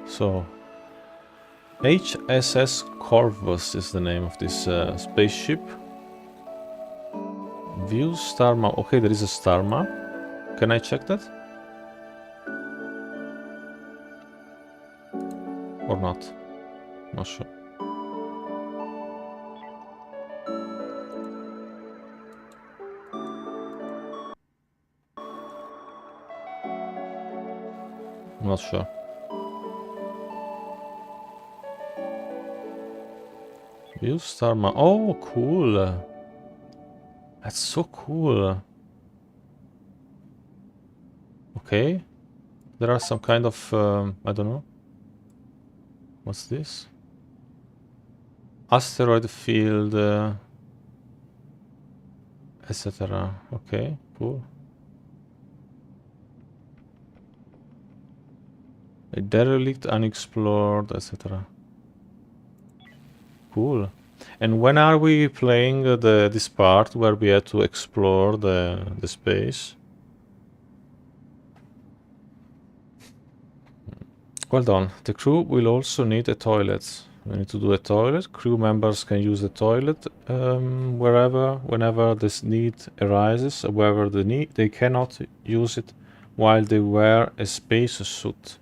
So, HSS Corvus is the name of this spaceship. View star map. Okay, there is a star map. Can I check that? Or not? Not sure. Not sure. View star map. Oh, cool. That's so cool. Okay. There are some kind of, I don't know. What's this? Asteroid field, etc. Okay, cool. A derelict, unexplored, etc. Cool. And when are we playing this part where we had to explore the space? Well done. The crew will also need a toilet. We need to do a toilet. Crew members can use the toilet whenever this need arises, wherever they cannot use it while they wear a space suit.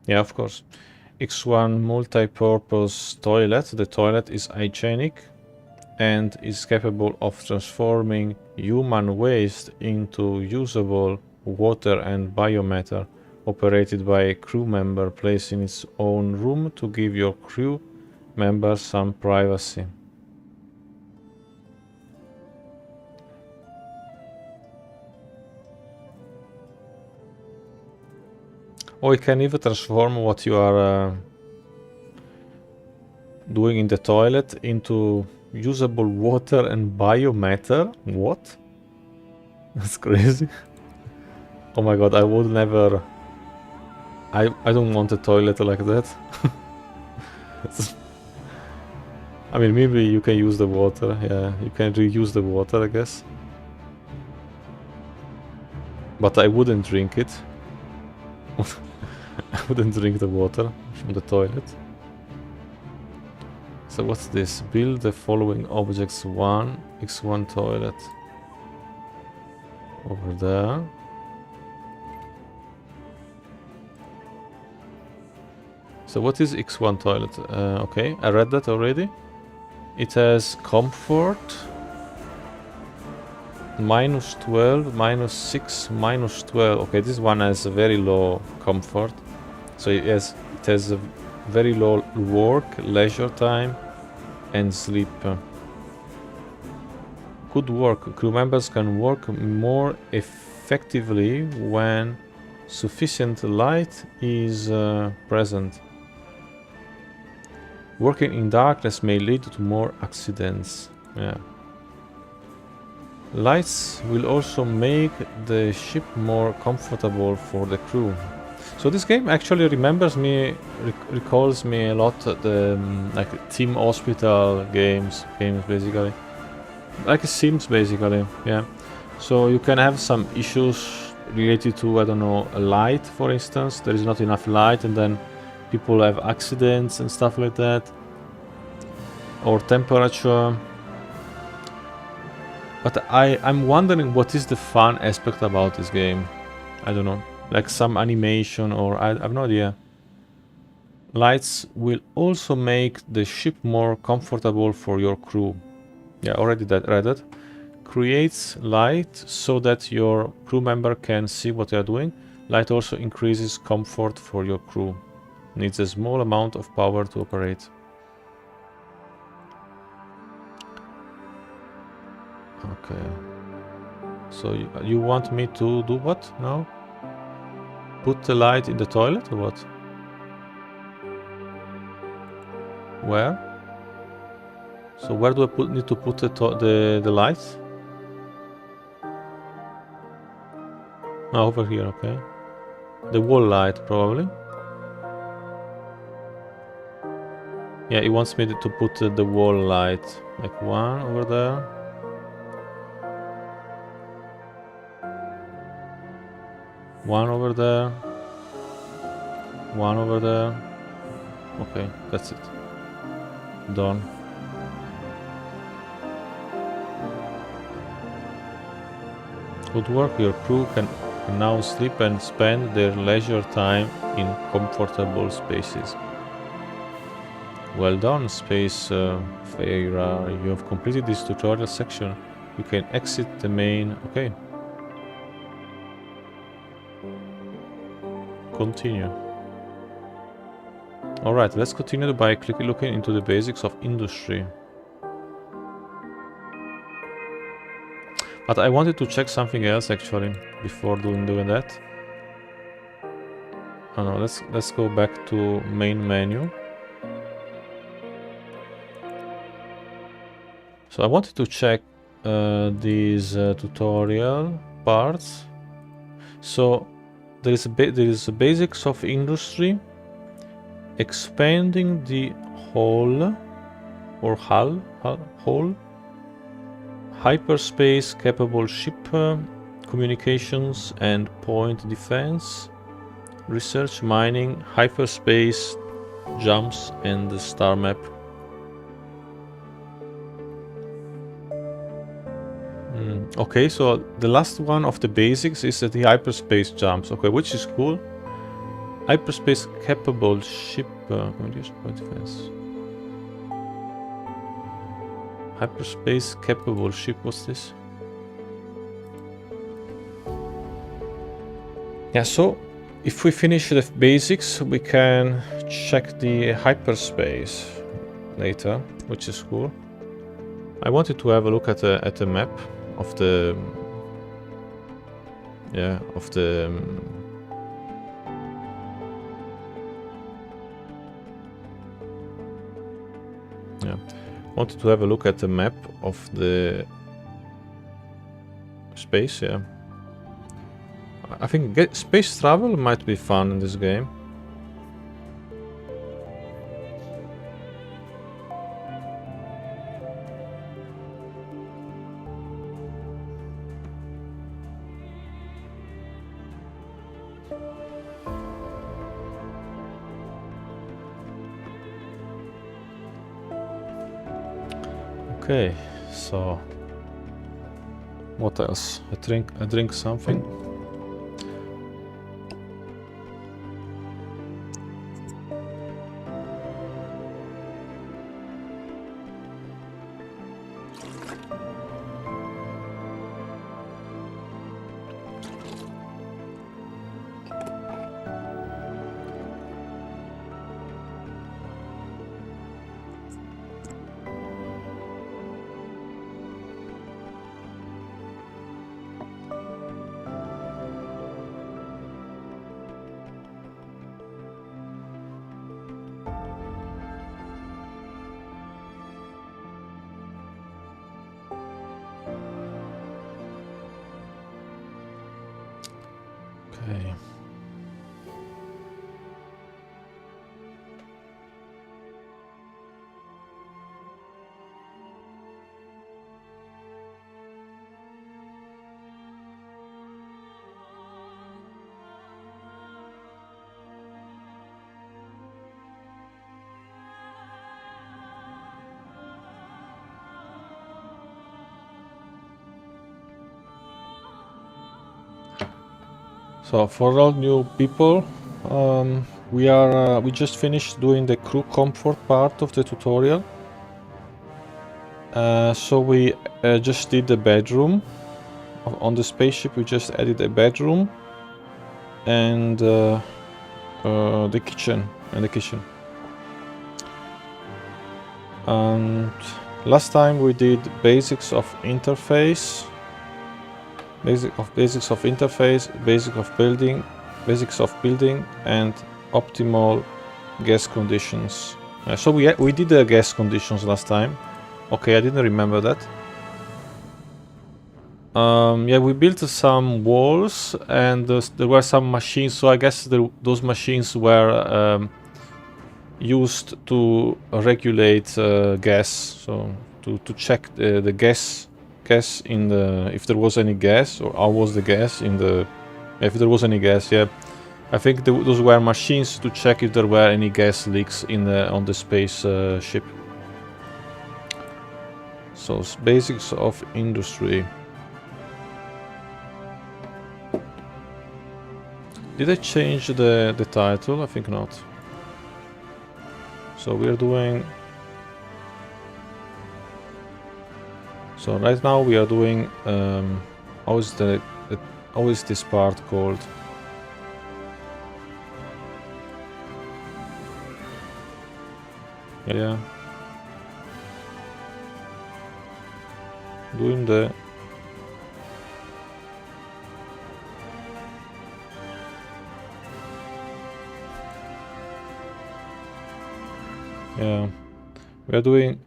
Yeah, of course. X1 multi-purpose toilet. The toilet is hygienic and is capable of transforming human waste into usable water and biomatter, operated by a crew member placed in its own room to give your crew members some privacy. Or you can even transform what you are doing in the toilet into usable water and biomatter. What? That's crazy. Oh my god, I would never... I don't want a toilet like that. I mean, maybe you can use the water. Yeah, you can reuse the water, I guess. But I wouldn't drink it. I wouldn't drink the water from the toilet. So what's this? Build the following objects. X1 toilet. Over there. So what is X1 toilet? Okay, I read that already. It has comfort. -12, -6, -12. Okay, this one has a very low comfort. So it has a very low work, leisure time, and sleep. Good work. Crew members can work more effectively when sufficient light is present. Working in darkness may lead to more accidents. Yeah. Lights will also make the ship more comfortable for the crew. So this game actually recalls me a lot the like Team Hospital games basically, like Sims basically. Yeah. So you can have some issues related to, I don't know, a light, for instance. There is not enough light, and then people have accidents and stuff like that, or temperature. But I'm wondering what is the fun aspect about this game. I don't know, like some animation, or I have no idea. Lights will also make the ship more comfortable for your crew. Yeah, already read that. Creates light so that your crew member can see what they are doing. Light also increases comfort for your crew. Needs a small amount of power to operate. Okay. So you want me to do what now? Put the light in the toilet or what? Where? So where do I need to put the lights? Oh, over here, okay. The wall light, probably. Yeah, it wants me to put the wall light. Like one over there. One over there. One over there. Okay, that's it. Done. Good work, your crew can now sleep and spend their leisure time in comfortable spaces. Well done, Spacefarer. You have completed this tutorial section. You can exit the main... Okay. Continue. Alright, let's continue by looking into the basics of industry. But I wanted to check something else actually before doing that. Oh no, let's go back to main menu. So I wanted to check these tutorial parts. So there is a basics of industry, expanding the hull, hyperspace capable ship, communications and point defense, research, mining, hyperspace jumps, and the star map. Okay, so the last one of the basics is the hyperspace jumps. Okay, which is cool. Hyperspace capable ship, communication point defense. Hyperspace capable ship, what's this? Yeah, so if we finish the basics, we can check the hyperspace later, which is cool. I wanted to have a look at the map of the... Yeah, of the... Wanted to have a look at the map of the space, yeah. I think space travel might be fun in this game. Okay, so what else? I drink something. Okay. So for all new people, we just finished doing the crew comfort part of the tutorial. So we just did the bedroom on the spaceship. We just added a bedroom and the kitchen and last time we did basics of interface, basics of interface, basics of building, and optimal gas conditions. So we did the gas conditions last time. Okay, I didn't remember that. Yeah, we built some walls and there were some machines. So I guess those machines were used to regulate gas. So to check the gas in the, if there was any gas, or how was the gas in the, if there was any gas. Yeah, I think those were machines to check if there were any gas leaks in on the space ship. So basics of industry. Did I change the title? I think not. So we're doing, so right now we are doing how is this part called? Yeah, doing the yeah, we are doing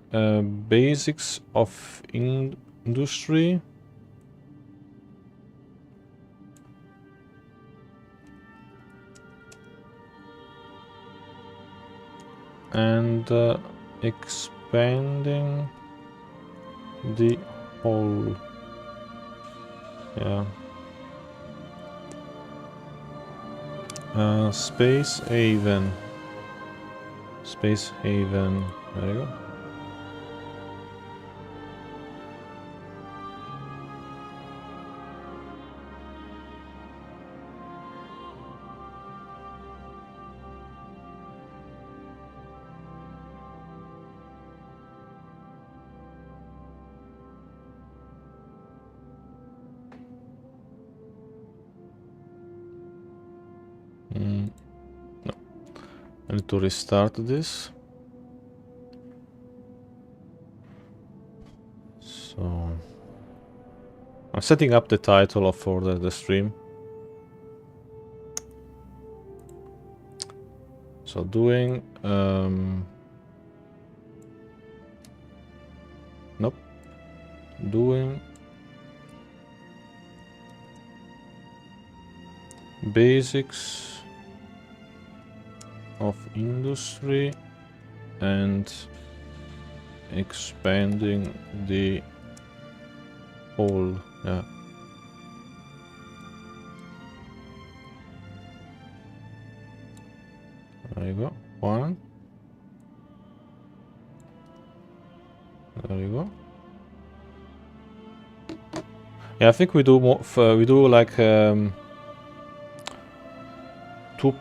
basics of industry. And expanding the whole. Yeah. Space Haven. Space Haven. There you go. No. I need to restart this. So I'm setting up the title for the stream. So doing doing basics of industry and expanding the whole. Yeah. There you go. One. There you go. Yeah, I think we do more. We do like 2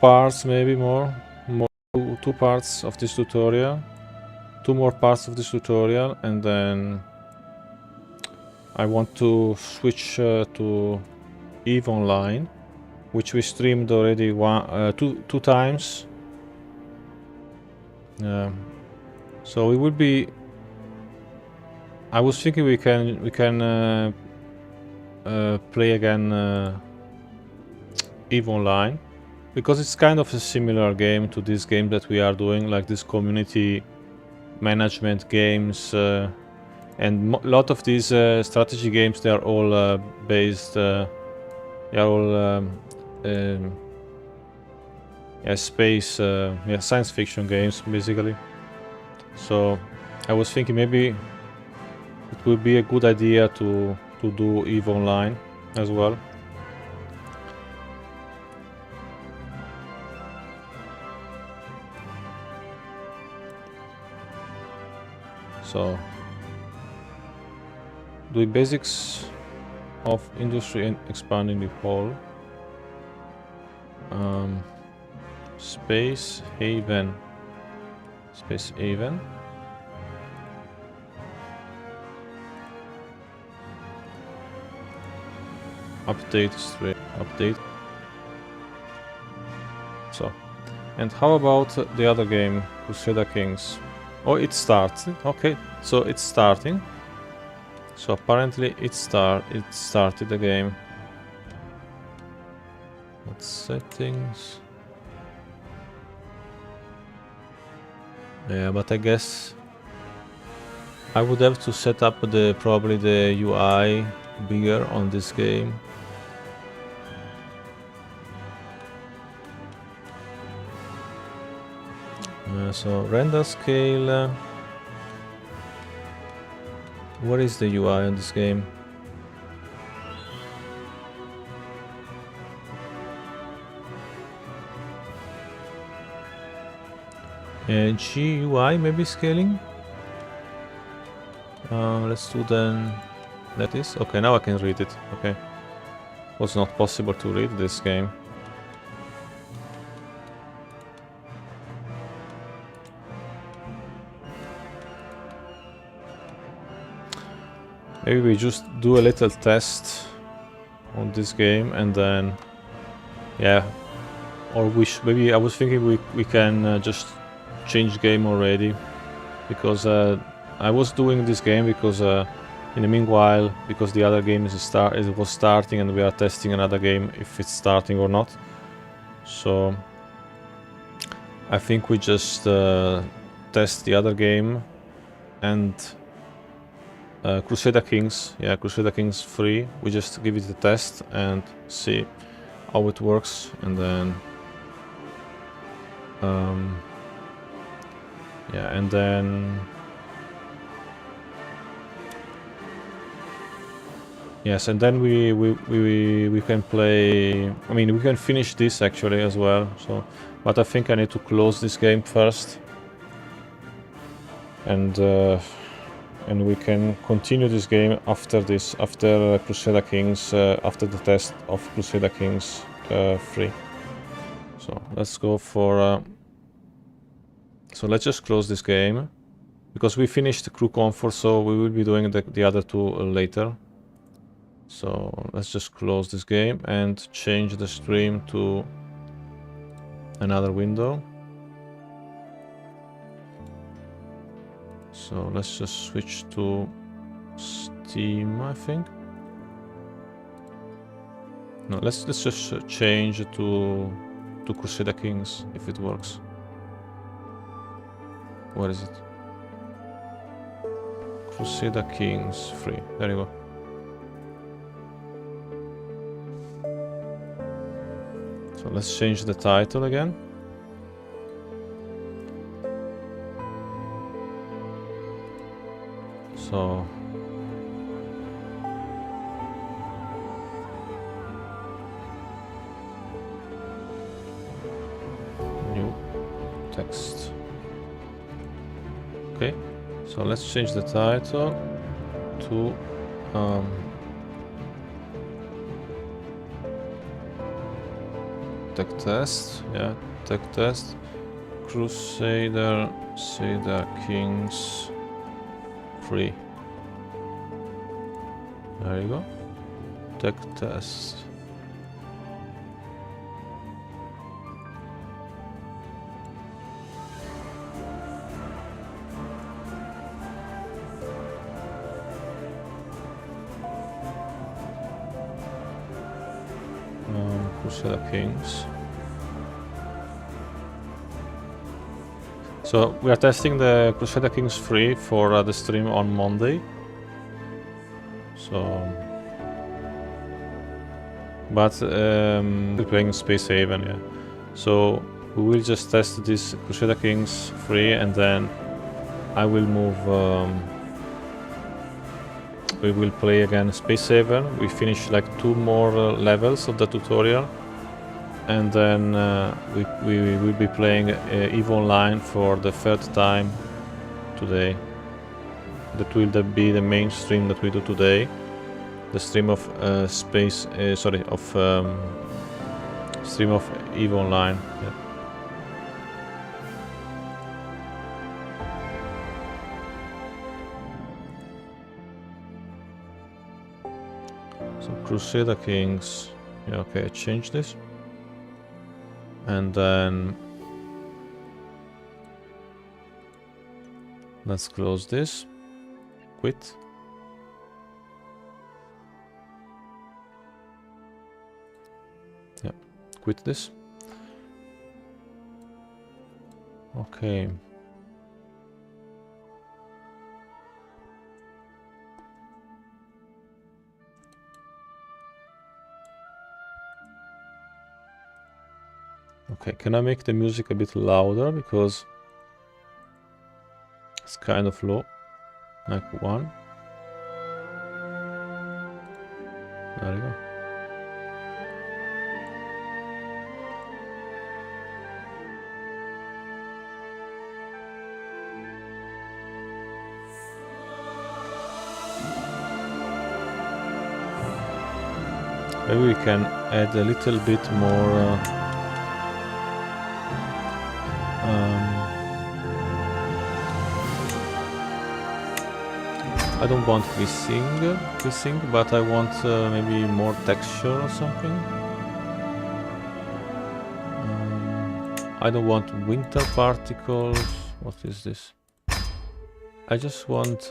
parts, maybe more. Two parts of this tutorial. 2 more parts of this tutorial, and then I want to switch to EVE Online, which we streamed already two times. So we will be. I was thinking we can play again EVE Online, because it's kind of a similar game to this game that we are doing, like this community management games, and a lot of these strategy games, they are all based. They are all space, science fiction games, basically. So I was thinking maybe it would be a good idea to do EVE Online as well. So doing basics of industry and expanding the whole. Space Haven. Space Haven. Update straight. Update. So, and how about the other game, Crusader Kings? Oh, it starts. Okay, so it's starting. So apparently it started the game. What settings? Yeah, but I guess I would have to set up probably the UI bigger on this game. So render scale. What is the UI on this game? GUI maybe scaling. Let's do then. That is okay. Now I can read it. Okay, was not possible to read this game. Maybe we just do a little test on this game, and then or maybe I was thinking we can just change game already, because I was doing this game because in the meanwhile, because the other game was starting, and we are testing another game if it's starting or not. So I think we just test the other game, and Crusader Kings, Crusader Kings 3, we just give it a test and see how it works, and then and then yes, and then we can play. I mean, we can finish this actually as well. So, but I think I need to close this game first, and we can continue this game after this, after Crusader Kings, after the test of Crusader Kings 3. So let's go for. So let's just close this game, because we finished the crew comfort, so we will be doing the other two later. So let's just close this game and change the stream to another window. So let's just switch to Steam, I think. No, let's just change to Crusader Kings if it works. What is it? Crusader Kings free. There you go. So let's change the title again. So new text. Okay, so let's change the title to tech test. Yeah, tech test. Crusader Kings free. There you go. Tech test. Crusader Kings. So we are testing the Crusader Kings free for the stream on Monday. So, but we're playing Space Haven, yeah. So we will just test this Crusader Kings free, and then I will move. We will play again Space Haven. We finish like 2 more levels of the tutorial, and then we will be playing EVE Online for the 3rd time today. That will be the main stream that we do today. The stream of stream of EVE Online. Yeah. So Crusader Kings. Yeah, okay, I changed this. And then let's close this. Quit. Yeah, quit this. Okay. Okay, can I make the music a bit louder, because it's kind of low, like 1. There you go. Maybe we can add a little bit more I don't want kissing, but I want maybe more texture or something. I don't want winter particles. What is this? I just want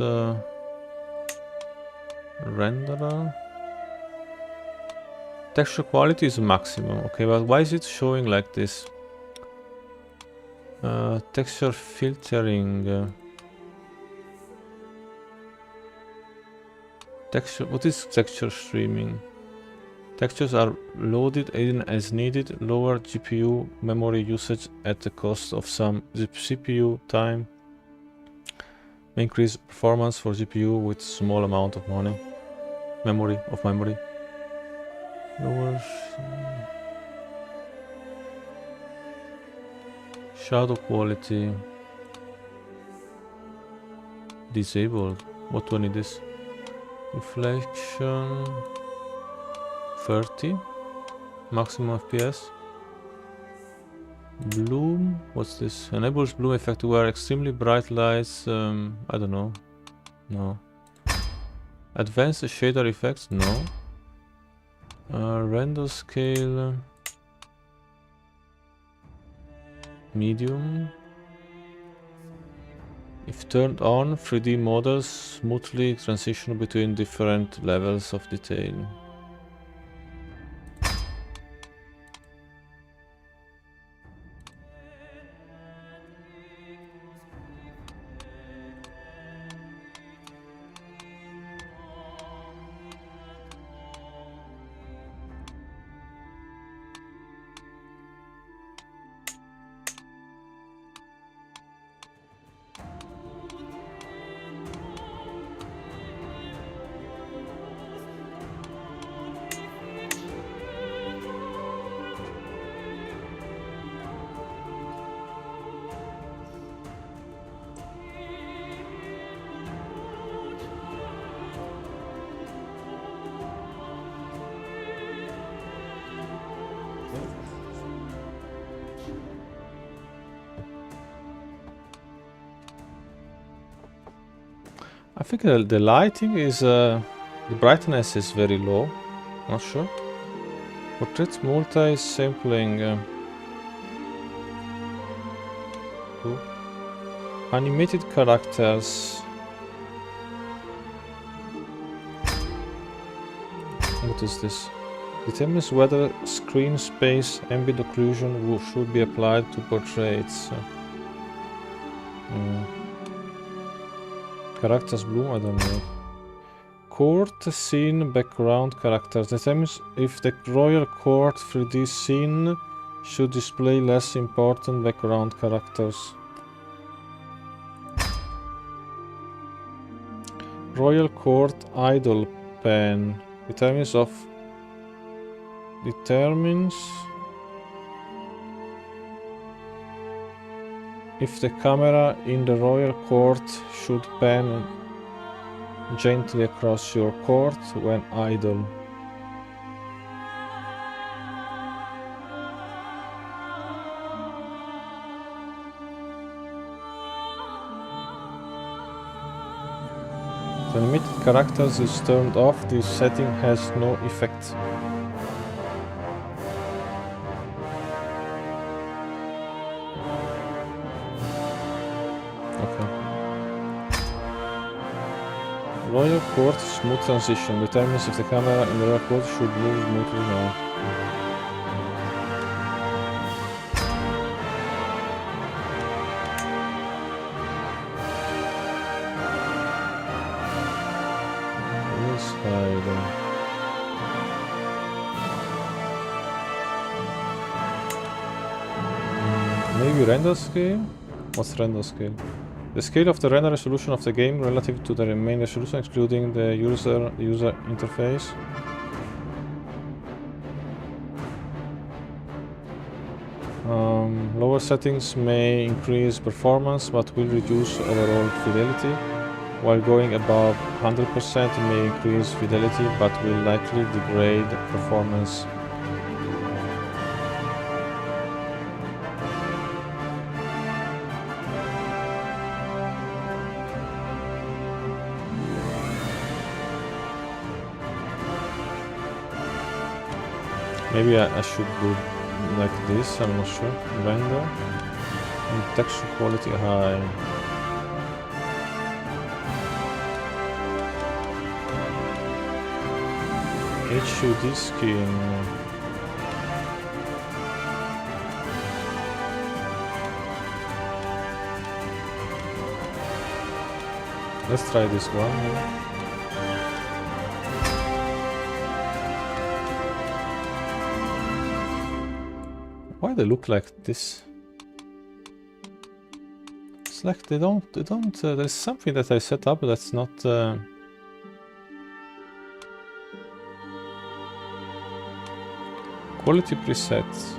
renderer. Texture quality is maximum. Okay, but why is it showing like this? Texture filtering. Texture. What is texture streaming? Textures are loaded in as needed. Lower GPU memory usage at the cost of some CPU time. Increase performance for GPU with small amount of memory. Lower shadow quality. Disabled. What do I need this? Reflection 30. Maximum FPS. Bloom. What's this? Enables bloom effect to wear extremely bright lights. I don't know. No. Advanced shader effects? No. Render scale. Medium. If turned on, 3D models smoothly transition between different levels of detail. think the lighting is... the brightness is very low. Not sure. Portrait multi-sampling. Animated characters. What is this? Determines whether screen space ambient occlusion should be applied to portraits. Characters bloom, I don't know. Court scene background characters. Determines if the royal court 3D scene should display less important background characters. Royal court idle pen. Determines if the camera in the royal court should pan gently across your court when idle. The animated characters is turned off. This setting has no effect. Royal Court smooth transition determines if the camera in the Royal Court should move smoothly now. Yes, maybe render scale? What's render scale? The scale of the render resolution of the game relative to the main resolution, excluding the user interface. Lower settings may increase performance but will reduce overall fidelity, while going above 100% may increase fidelity but will likely degrade performance. Maybe I should do like this, I'm not sure. Render and texture quality high. HUD skin. Let's try this one. Why they look like this? It's like they don't, there's something that I set up that's not... Quality presets.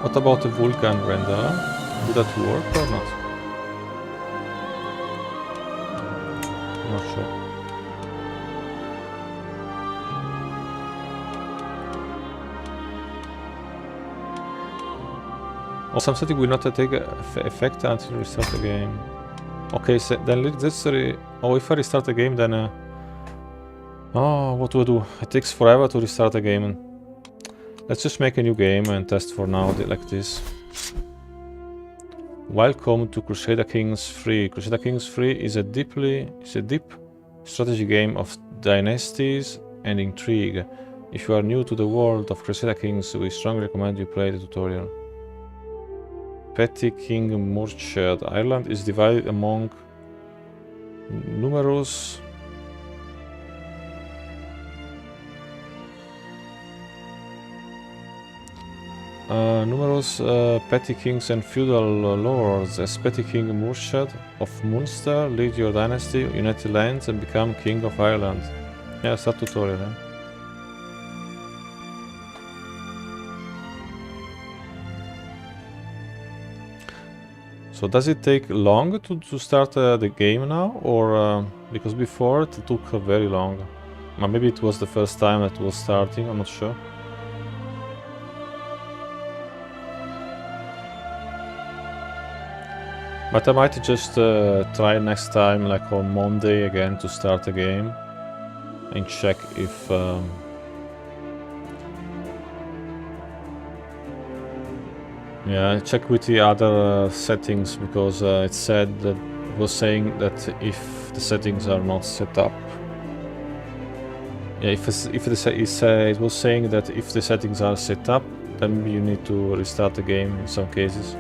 What about the Vulkan render? Would that work or not? Not sure. Or some setting will not take effect until you restart the game. Okay, so then let's if I restart the game, then oh, what do I do? It takes forever to restart the game. Let's just make a new game and test for now like this. Welcome to Crusader Kings 3. Crusader Kings 3 is a deep strategy game of dynasties and intrigue. If you are new to the world of Crusader Kings, we strongly recommend you play the tutorial. Petty King Murchad. Ireland is divided among numerous petty kings and feudal lords. As Petty King Murchad of Munster, lead your dynasty, unite lands, and become King of Ireland. Yeah, start tutorial. Eh? So does it take long to start the game now, or because before it took very long? Maybe it was the first time that it was starting. I'm not sure. But I might just try next time, like on Monday again, to start the game and check if yeah, check with the other settings, because it said that it was saying that if the settings are not set up, yeah, it was saying that if the settings are set up, then you need to restart the game in some cases.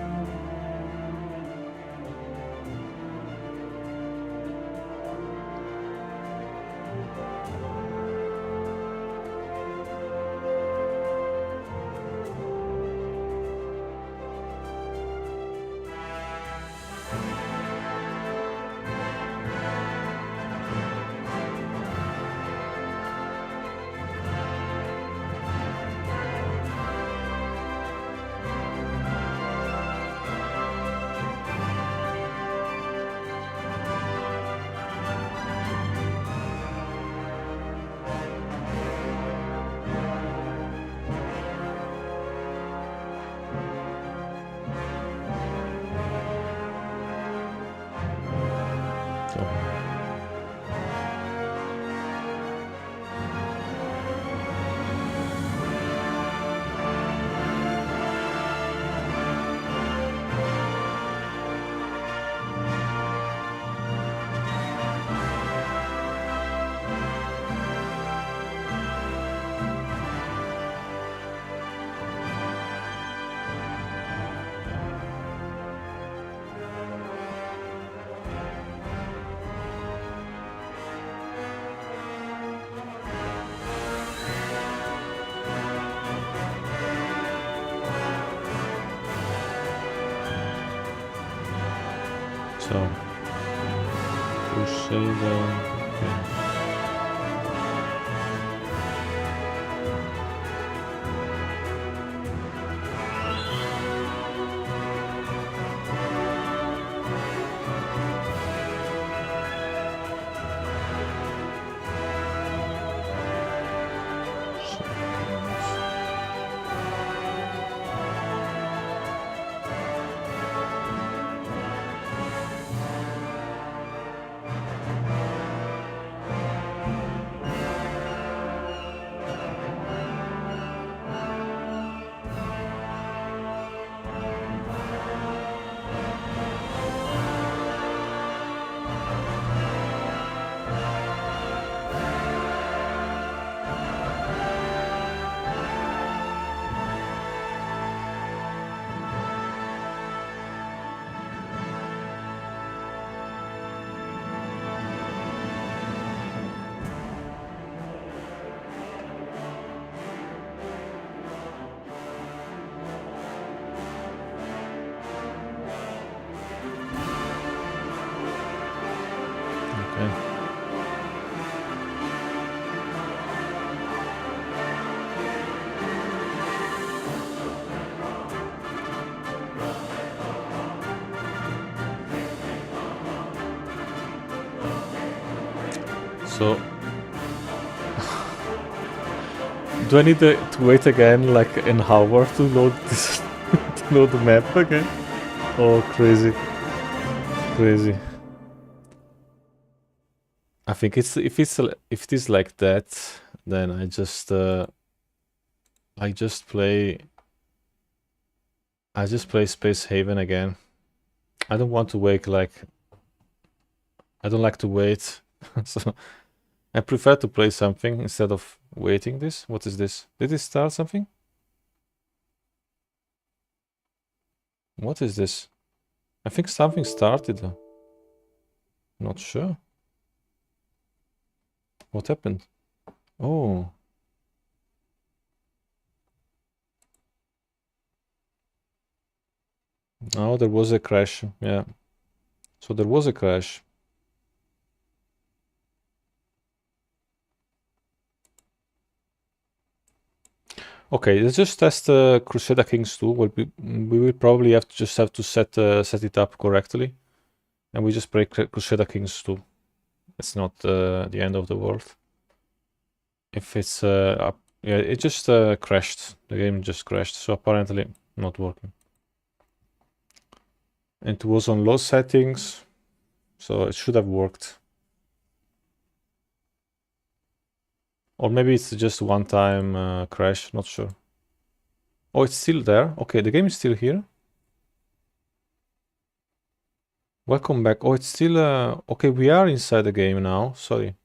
So, Crusader, okay. So, do I need to wait again, like an hour, to load this, to load the map again? Oh, crazy, crazy. I think if it is like that, then I just play Space Haven again. I don't want to wait, like I don't like to wait. So I prefer to play something instead of waiting this. What is this? Did it start something? What is this? I think something started. Not sure. What happened? Oh. Oh, there was a crash. Yeah. So there was a crash. Okay, let's just test Crusader Kings 2. We will probably have to set it up correctly, and we just play Crusader Kings 2. It's not the end of the world. If it's up, yeah, it just crashed. The game just crashed, so apparently not working. And it was on low settings, so it should have worked. Or maybe it's just one-time crash, not sure. Oh, it's still there? Okay, the game is still here. Welcome back. Oh, it's still... okay, we are inside the game now. Sorry.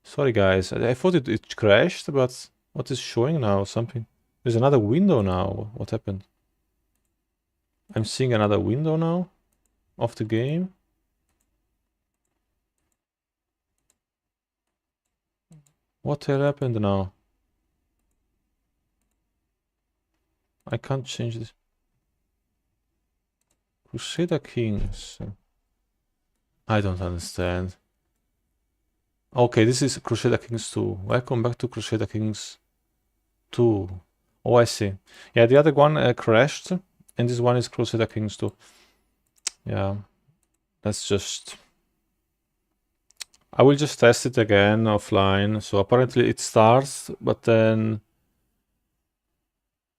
Sorry, guys. I thought it crashed, but what is showing now? Something... There's another window now. What happened? I'm seeing another window now of the game. What happened now? I can't change this. Crusader Kings. I don't understand. Okay, this is Crusader Kings 2. Welcome back to Crusader Kings 2. Oh, I see. Yeah, the other one crashed, and this one is Crusader Kings 2. Yeah, that's just... I will just test it again offline. So apparently it starts, but then...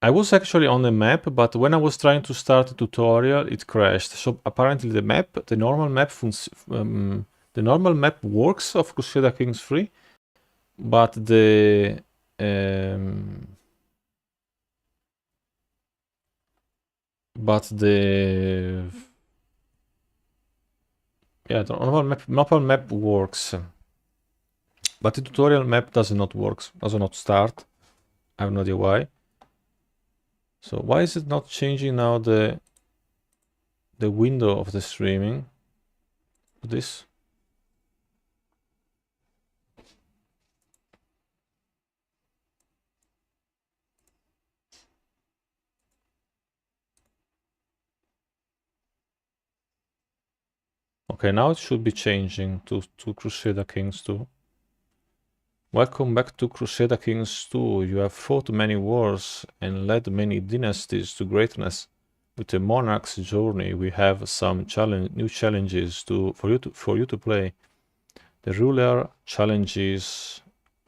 I was actually on the map, but when I was trying to start the tutorial, it crashed. So apparently the normal map works of Crusader Kings 3, but the yeah, the normal map works, but the tutorial map does not start. I have no idea why. So why is it not changing now the window of the streaming? This? Okay, now it should be changing to Crusader Kings 2. Welcome back to Crusader Kings 2. You have fought many wars and led many dynasties to greatness. With the monarch's journey, we have some new challenges for you to play. The ruler challenges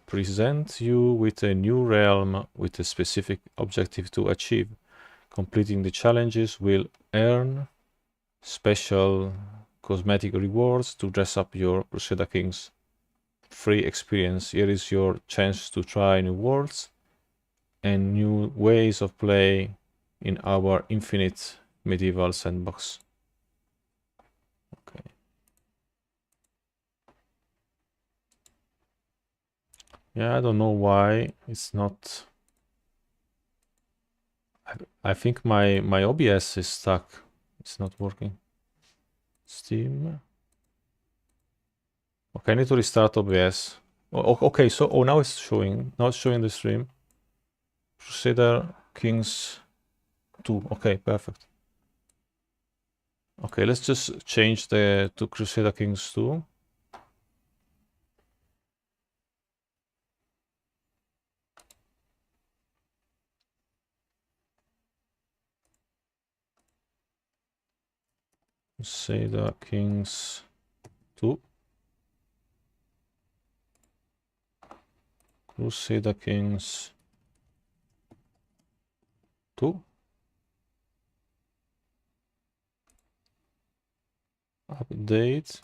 present you with a new realm with a specific objective to achieve. Completing the challenges will earn special cosmetic rewards to dress up your Crusader Kings free experience. Here is your chance to try new worlds and new ways of play in our infinite medieval sandbox. Okay. Yeah, I don't know why it's not... I think my OBS is stuck. It's not working. Steam. Okay, I need to restart OBS. Okay, so now it's showing. Now it's showing the stream. Crusader Kings 2. Okay, perfect. Okay, let's just change to Crusader Kings 2. Crusader Kings 2. Crusader Kings 2. Update.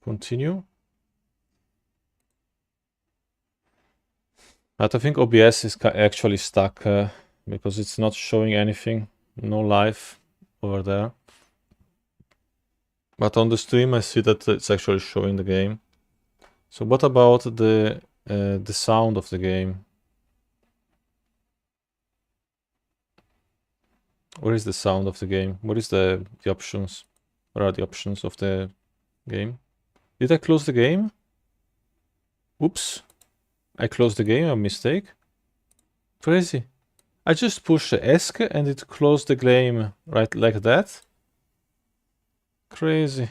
Continue. But I think OBS is actually stuck because it's not showing anything. No live over there. But on the stream I see that it's actually showing the game. So what about the sound of the game? Where is the sound of the game? What is the options? What are the options of the game? Did I close the game? Oops. I closed the game, a mistake. Crazy. I just pushed the ESC and it closed the game right like that. Crazy.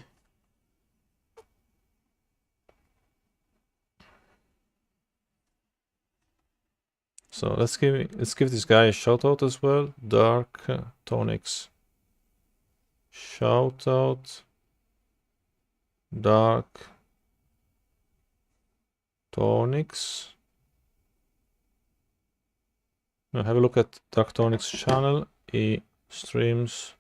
So let's give this guy a shout out as well. Dark Tonics. Shout out. Dark Tonics. Now have a look at Dark Tonics channel. He streams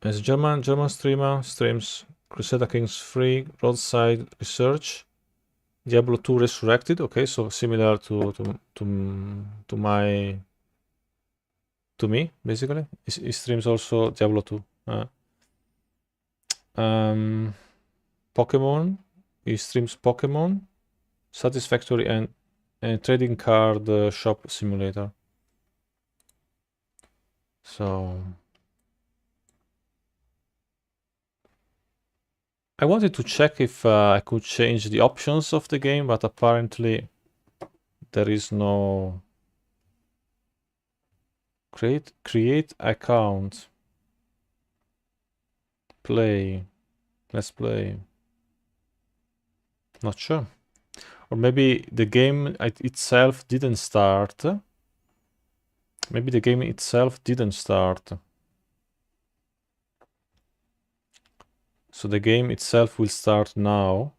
As German streamer streams Crusader Kings 3 Roadside Research, Diablo 2 Resurrected. Okay, so similar to me basically. He streams also Diablo 2. Pokemon. He streams Pokemon, Satisfactory, and trading card shop simulator. So I wanted to check if I could change the options of the game, but apparently there is no create account, play, let's play. Not sure. Or maybe the game itself didn't start. Maybe the game itself didn't start. So the game itself will start now.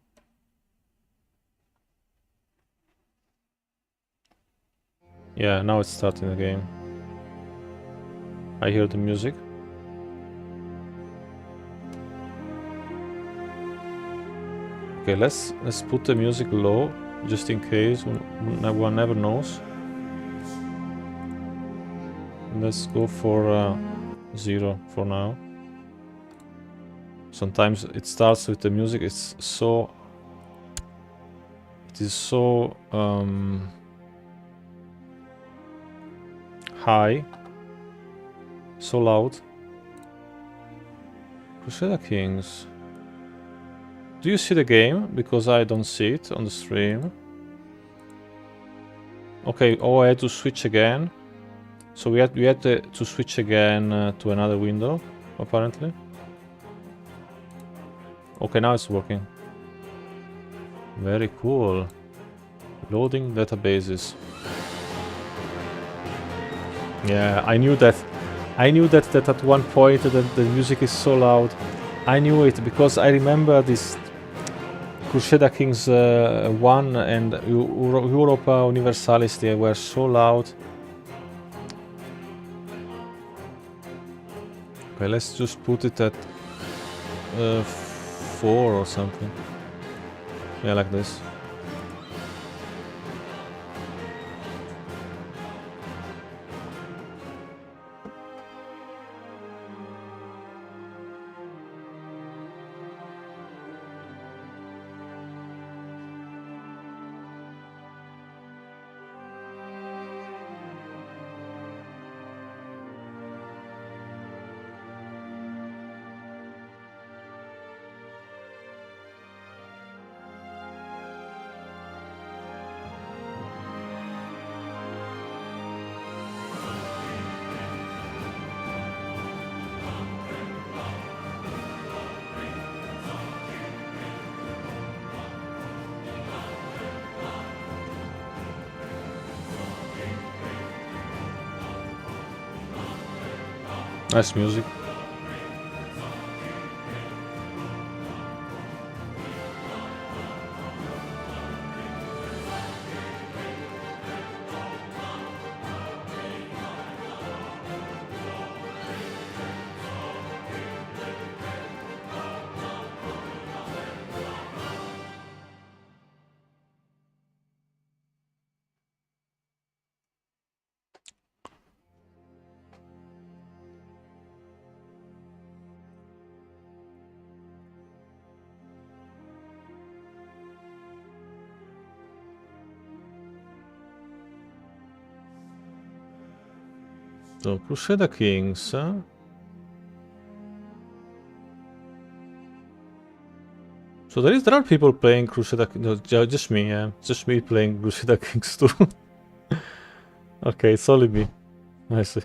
Yeah, now it's starting the game. I hear the music. Okay, let's put the music low, just in case. One never knows. Let's go for 0 for now. Sometimes it starts with the music. It is so high, so loud. Crusader Kings. Do you see the game? Because I don't see it on the stream. Okay, oh, I had to switch again. So we had to switch again to another window, apparently. Okay, now it's working. Very cool. Loading databases. Yeah, I knew that at one point that the music is so loud. I knew it because I remember this Crusader Kings 1 and Europa Universalis, they were so loud. Okay, let's just put it at 4 or something. Yeah, like this. Nice music. So, Crusader Kings, huh? So there are people playing Crusader Kings, no, just me, yeah. Just me playing Crusader Kings 2. Okay, it's only me. I see.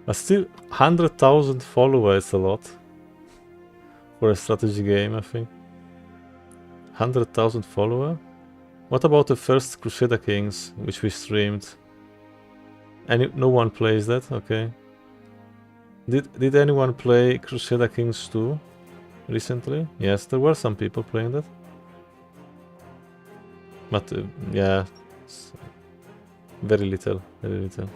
But still, 100,000 followers, a lot. For a strategy game, I think. 100,000 followers? What about the first Crusader Kings, which we streamed? No one plays that? Okay. Did anyone play Crusader Kings 2 recently? Yes, there were some people playing that. But yeah, very little, very little.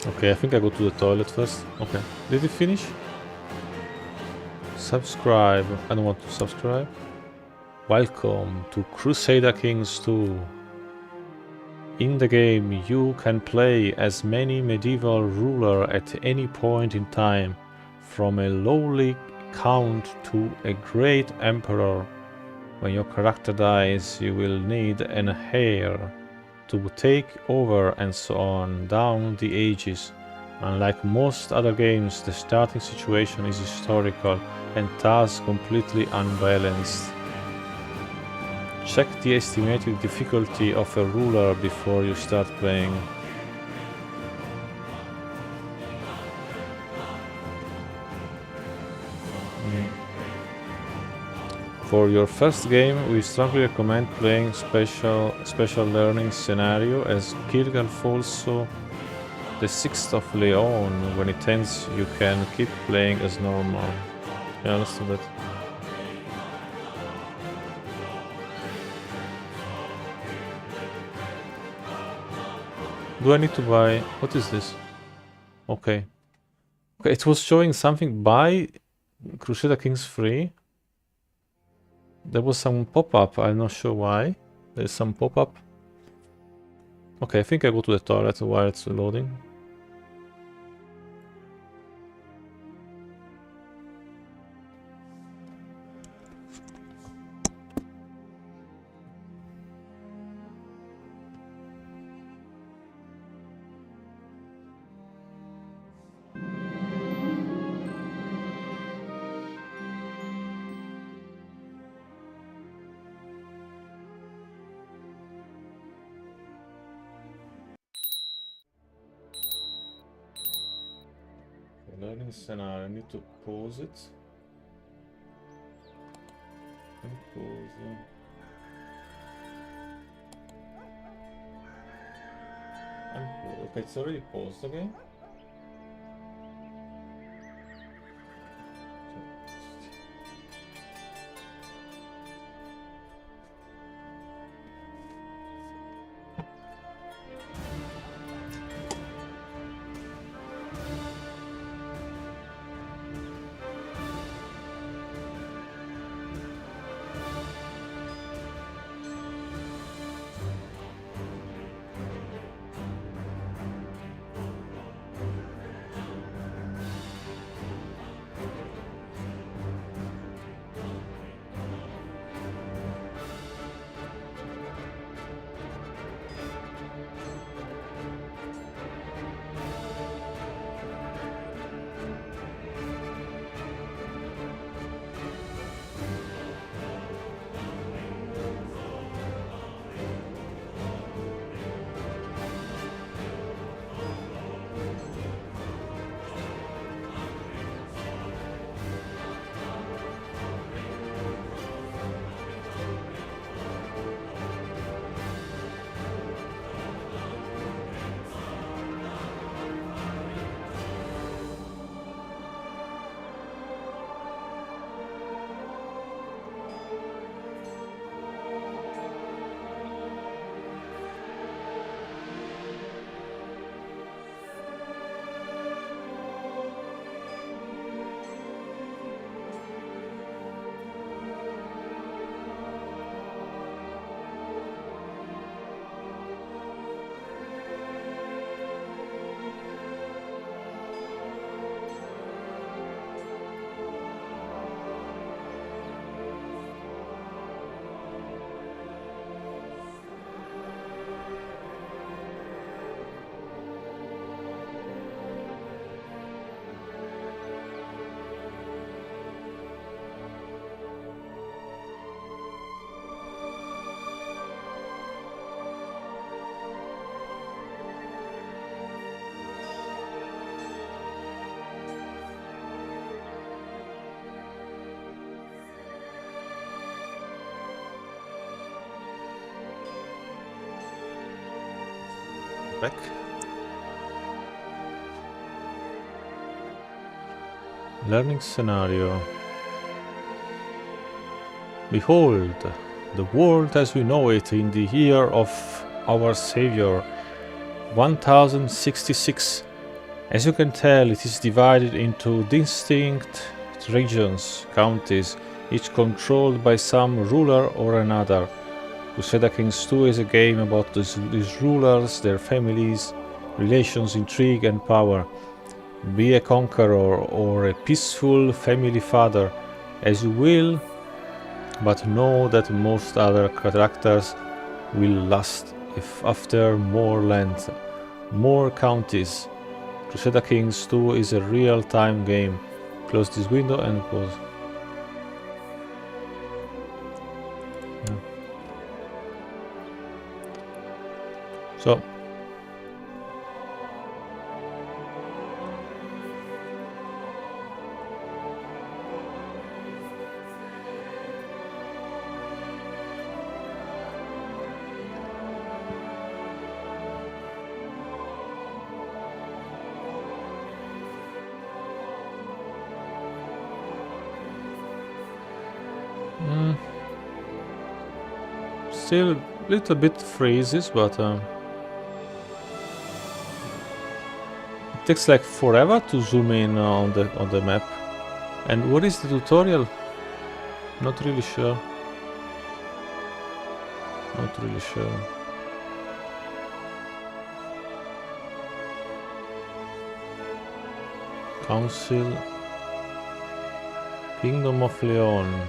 Okay, I think I go to the toilet first. Okay. Did it finish? Subscribe. I don't want to subscribe. Welcome to Crusader Kings 2. In the game, you can play as many medieval ruler at any point in time, from a lowly count to a great emperor. When your character dies, you will need an heir to take over and so on down the ages. Unlike most other games, the starting situation is historical and thus completely unbalanced. Check the estimated difficulty of a ruler before you start playing. For your first game, we strongly recommend playing special learning scenario, as Kirgan also the 6th of Leon. When it ends, you can keep playing as normal. Yeah, let's do that. Do I need to buy... What is this? Okay. Okay, it was showing something buy Crusader Kings 3. There was some pop-up, I'm not sure why. There's some pop-up. Okay, I think I go to the toilet while it's loading. Learning scenario, I need to pause it. Okay, it's already paused again. Back. Learning scenario. Behold, the world as we know it in the year of our Savior, 1066, As you can tell, it is divided into distinct regions, counties, each controlled by some ruler or another. Crusader Kings 2 is a game about these rulers, their families, relations, intrigue and power. Be a conqueror or a peaceful family father, as you will, but know that most other characters will last if after more land, more counties. Crusader Kings 2 is a real-time game. Close this window and pause. Yeah. So still a little bit freezes, but it takes like forever to zoom in on the map. And what is the tutorial? Not really sure. Not really sure. Council. Kingdom of Leon.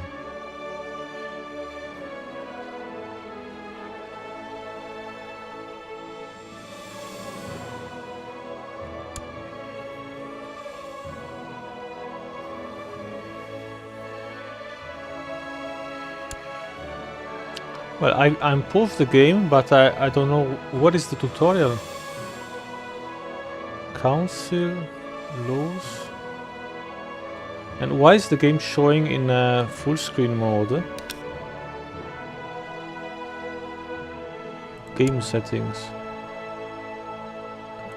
Well, I paused the game, but I don't know what is the tutorial. Council, laws. And why is the game showing in full screen mode? Game settings.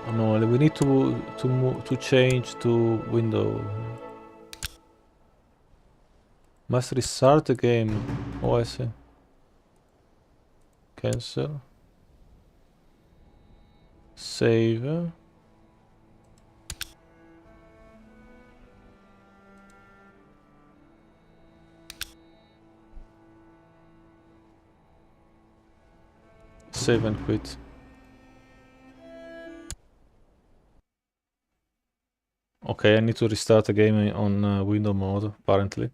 Oh no, we need to change to window. Must restart the game. Oh, I see. Cancel. Save. Save and quit. Okay, I need to restart the game on window mode, apparently.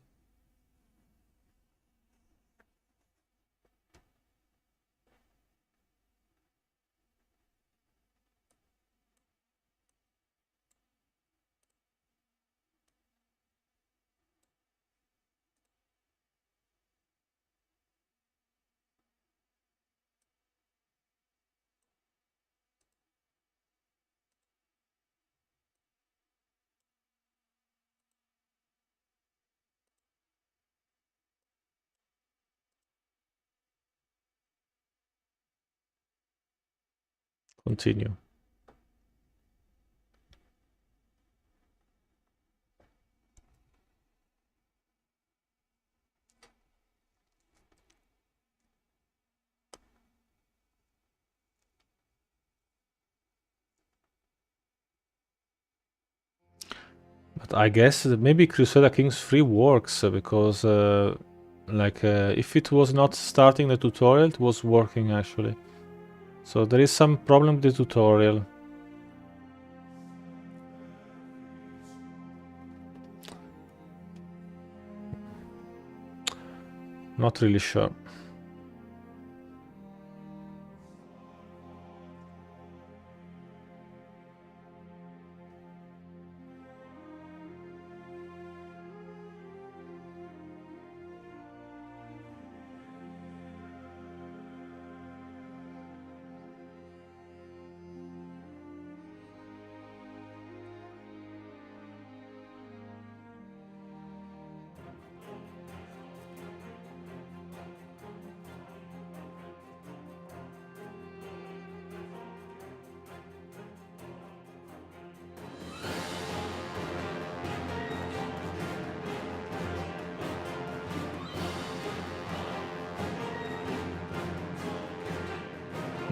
Continue. But I guess that maybe Crusader Kings 3 works because if it was not starting the tutorial, it was working actually. So there is some problem with the tutorial. Not really sure.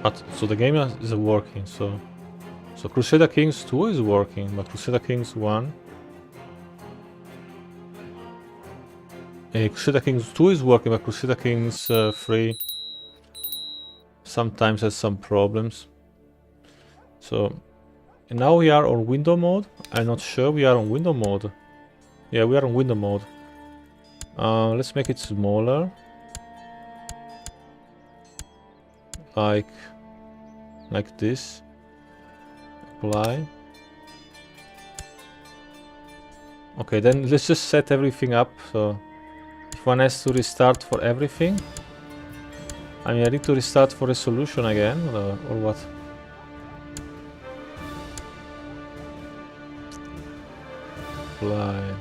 But so the game is working, so So Crusader Kings 2 is working, but Crusader Kings 1... Crusader Kings 2 is working, but Crusader Kings 3 sometimes has some problems. So and now we are on window mode. I'm not sure we are on window mode. Yeah, we are on window mode. Let's make it smaller. Like this. Apply. Okay, then let's just set everything up. So if one has to restart for everything, I mean, I need to restart for resolution again, or what? Apply.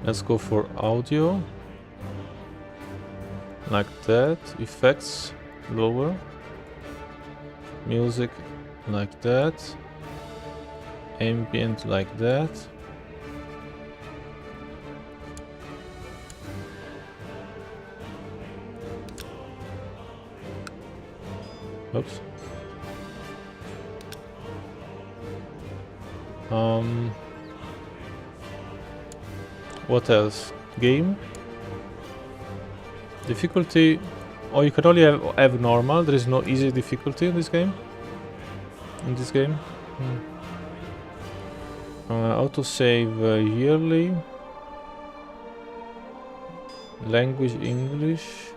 Let's go for audio. Like that. Effects, lower. Music, like that. Ambient, like that. Oops. What else? Game. Difficulty. Oh, you can only have normal. There is no easy difficulty in this game. Autosave yearly. Language English.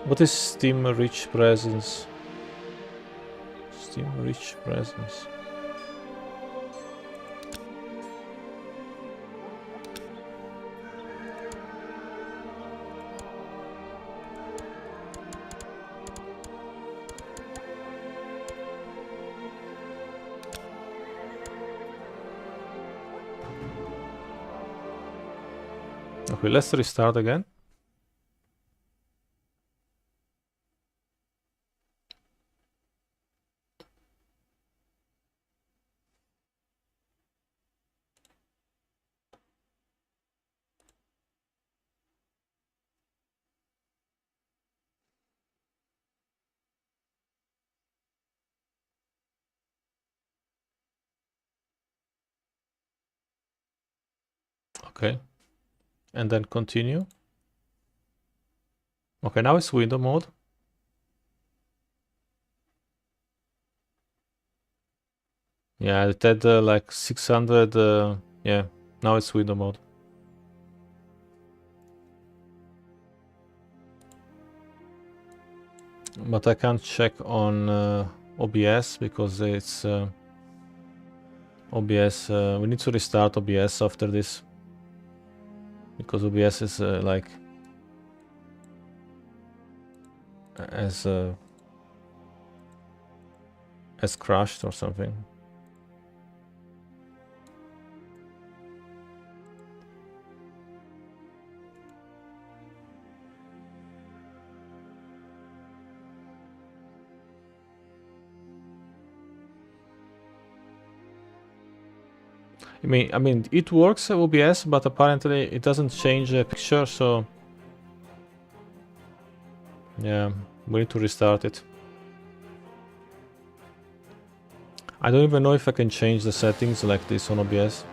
What is Steam Rich Presence? Steam Rich Presence. Okay, let's restart again. Okay. And then continue. Okay, now it's window mode. Yeah, it had like 600. Yeah, now it's window mode. But I can't check on OBS because it's OBS. We need to restart OBS after this because OBS is like as crashed or something. I mean, it works OBS, but apparently it doesn't change the picture. So yeah, we need to restart it. I don't even know if I can change the settings like this on OBS.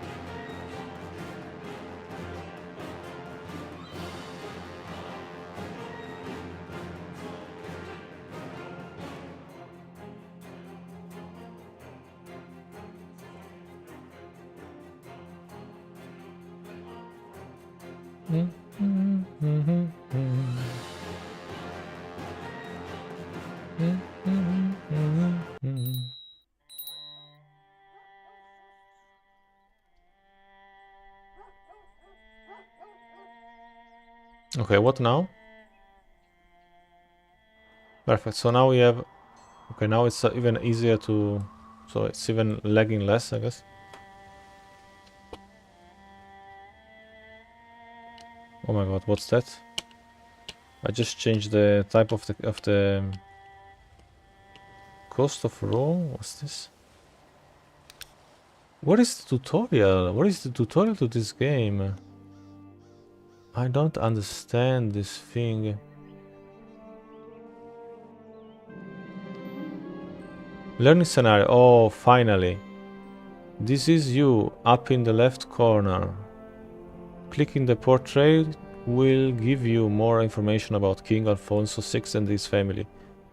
Okay, what now? Perfect. So now we have... Okay, now it's even easier to... So it's even lagging less, I guess. Oh my god, what's that? I just changed the type of the cost of row. What's this? What is the tutorial? What is the tutorial to this game? I don't understand this thing. Learning scenario. Oh, finally. This is you, up in the left corner. Clicking the portrait will give you more information about King Alfonso VI and his family.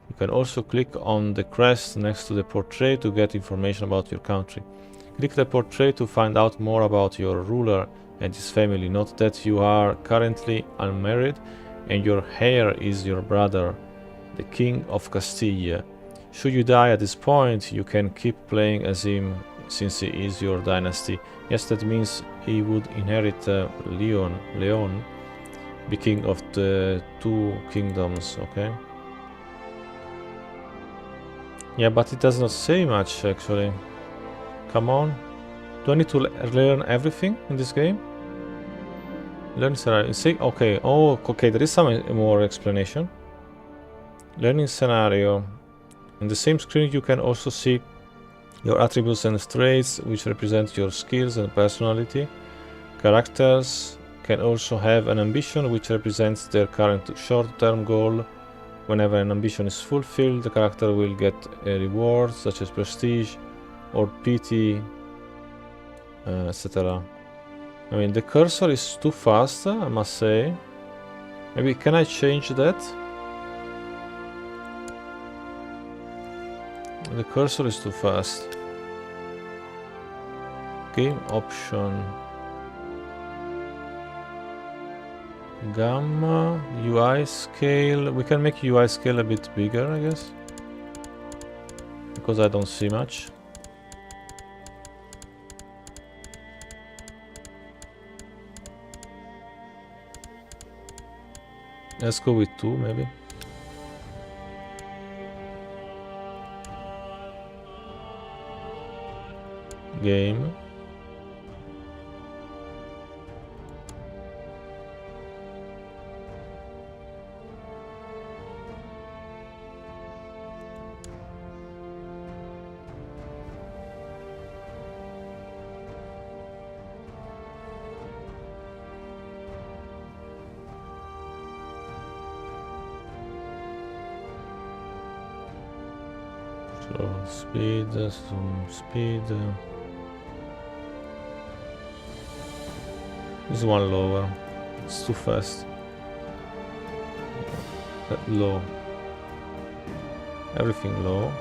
You can also click on the crest next to the portrait to get information about your country. Click the portrait to find out more about your ruler and his family. Note that you are currently unmarried and your heir is your brother, the King of Castilla. Should you die at this point, you can keep playing as him since he is your dynasty. Yes, that means he would inherit Leon, be king of the two kingdoms, okay? Yeah, but it does not say much, actually. Come on. Do I need to learn everything in this game? Learn scenario. Okay, oh, okay, there is some more explanation. Learning scenario. On the same screen, you can also see your attributes and traits, which represent your skills and personality. Characters can also have an ambition, which represents their current short-term goal. Whenever an ambition is fulfilled, the character will get a reward, such as prestige or pity, etc. I mean, the cursor is too fast, I must say. Maybe can I change that? The cursor is too fast. Game option. Gamma, UI scale. We can make UI scale a bit bigger, I guess. Because I don't see much. Let's go with 2, maybe. Game. So speed, zoom speed. This one lower. It's too fast. Low. Everything low.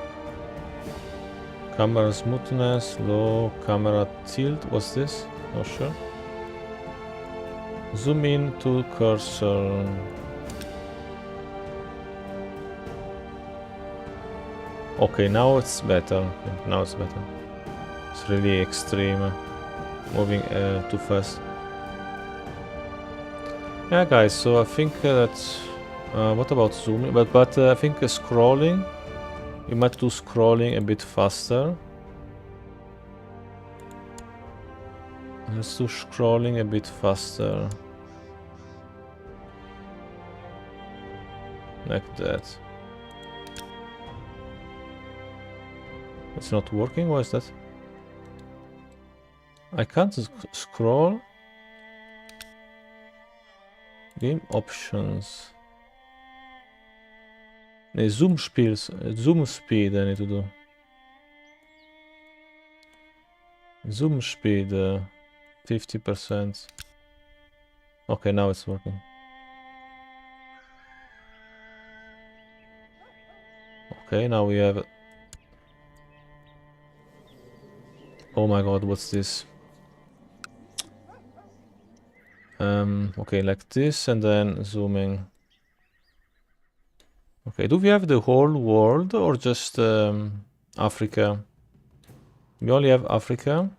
Camera smoothness, low. Camera tilt. What's this? Not sure. Zoom in to cursor. Okay, now it's better. Okay, now it's better. It's really extreme. Moving too fast. Yeah, guys. So I think that. What about zooming? But I think scrolling. We might do scrolling a bit faster. Let's do scrolling a bit faster. Like that. It's not working? Why is that? I can't scroll. Game options. Zoom speed I need to do. Zoom speed 50%. Okay, now it's working. Okay, now we have. Oh my god, what's this? Okay, like this and then zooming. Okay, do we have the whole world or just Africa? We only have Africa.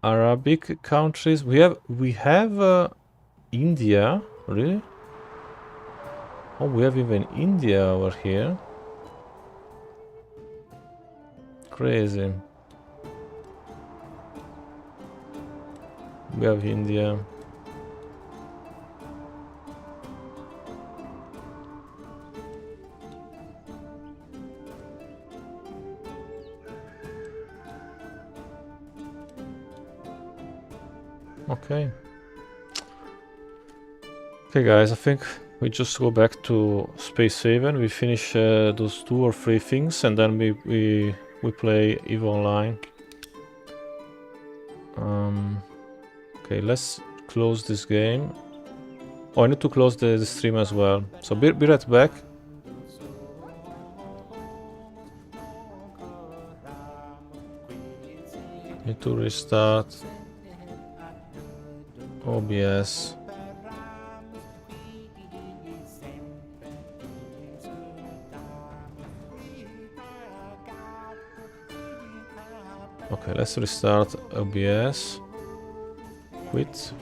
Arabic countries. We have India, really? Oh, we have even India over here. Crazy. We have India. Okay. Okay, guys, I think we just go back to Space Haven. We finish those 2 or 3 things, and then we play EVE Online. Okay, let's close this game. Oh, I need to close the stream as well. So be right back. Need to restart OBS. Okay, let's restart OBS. Quit.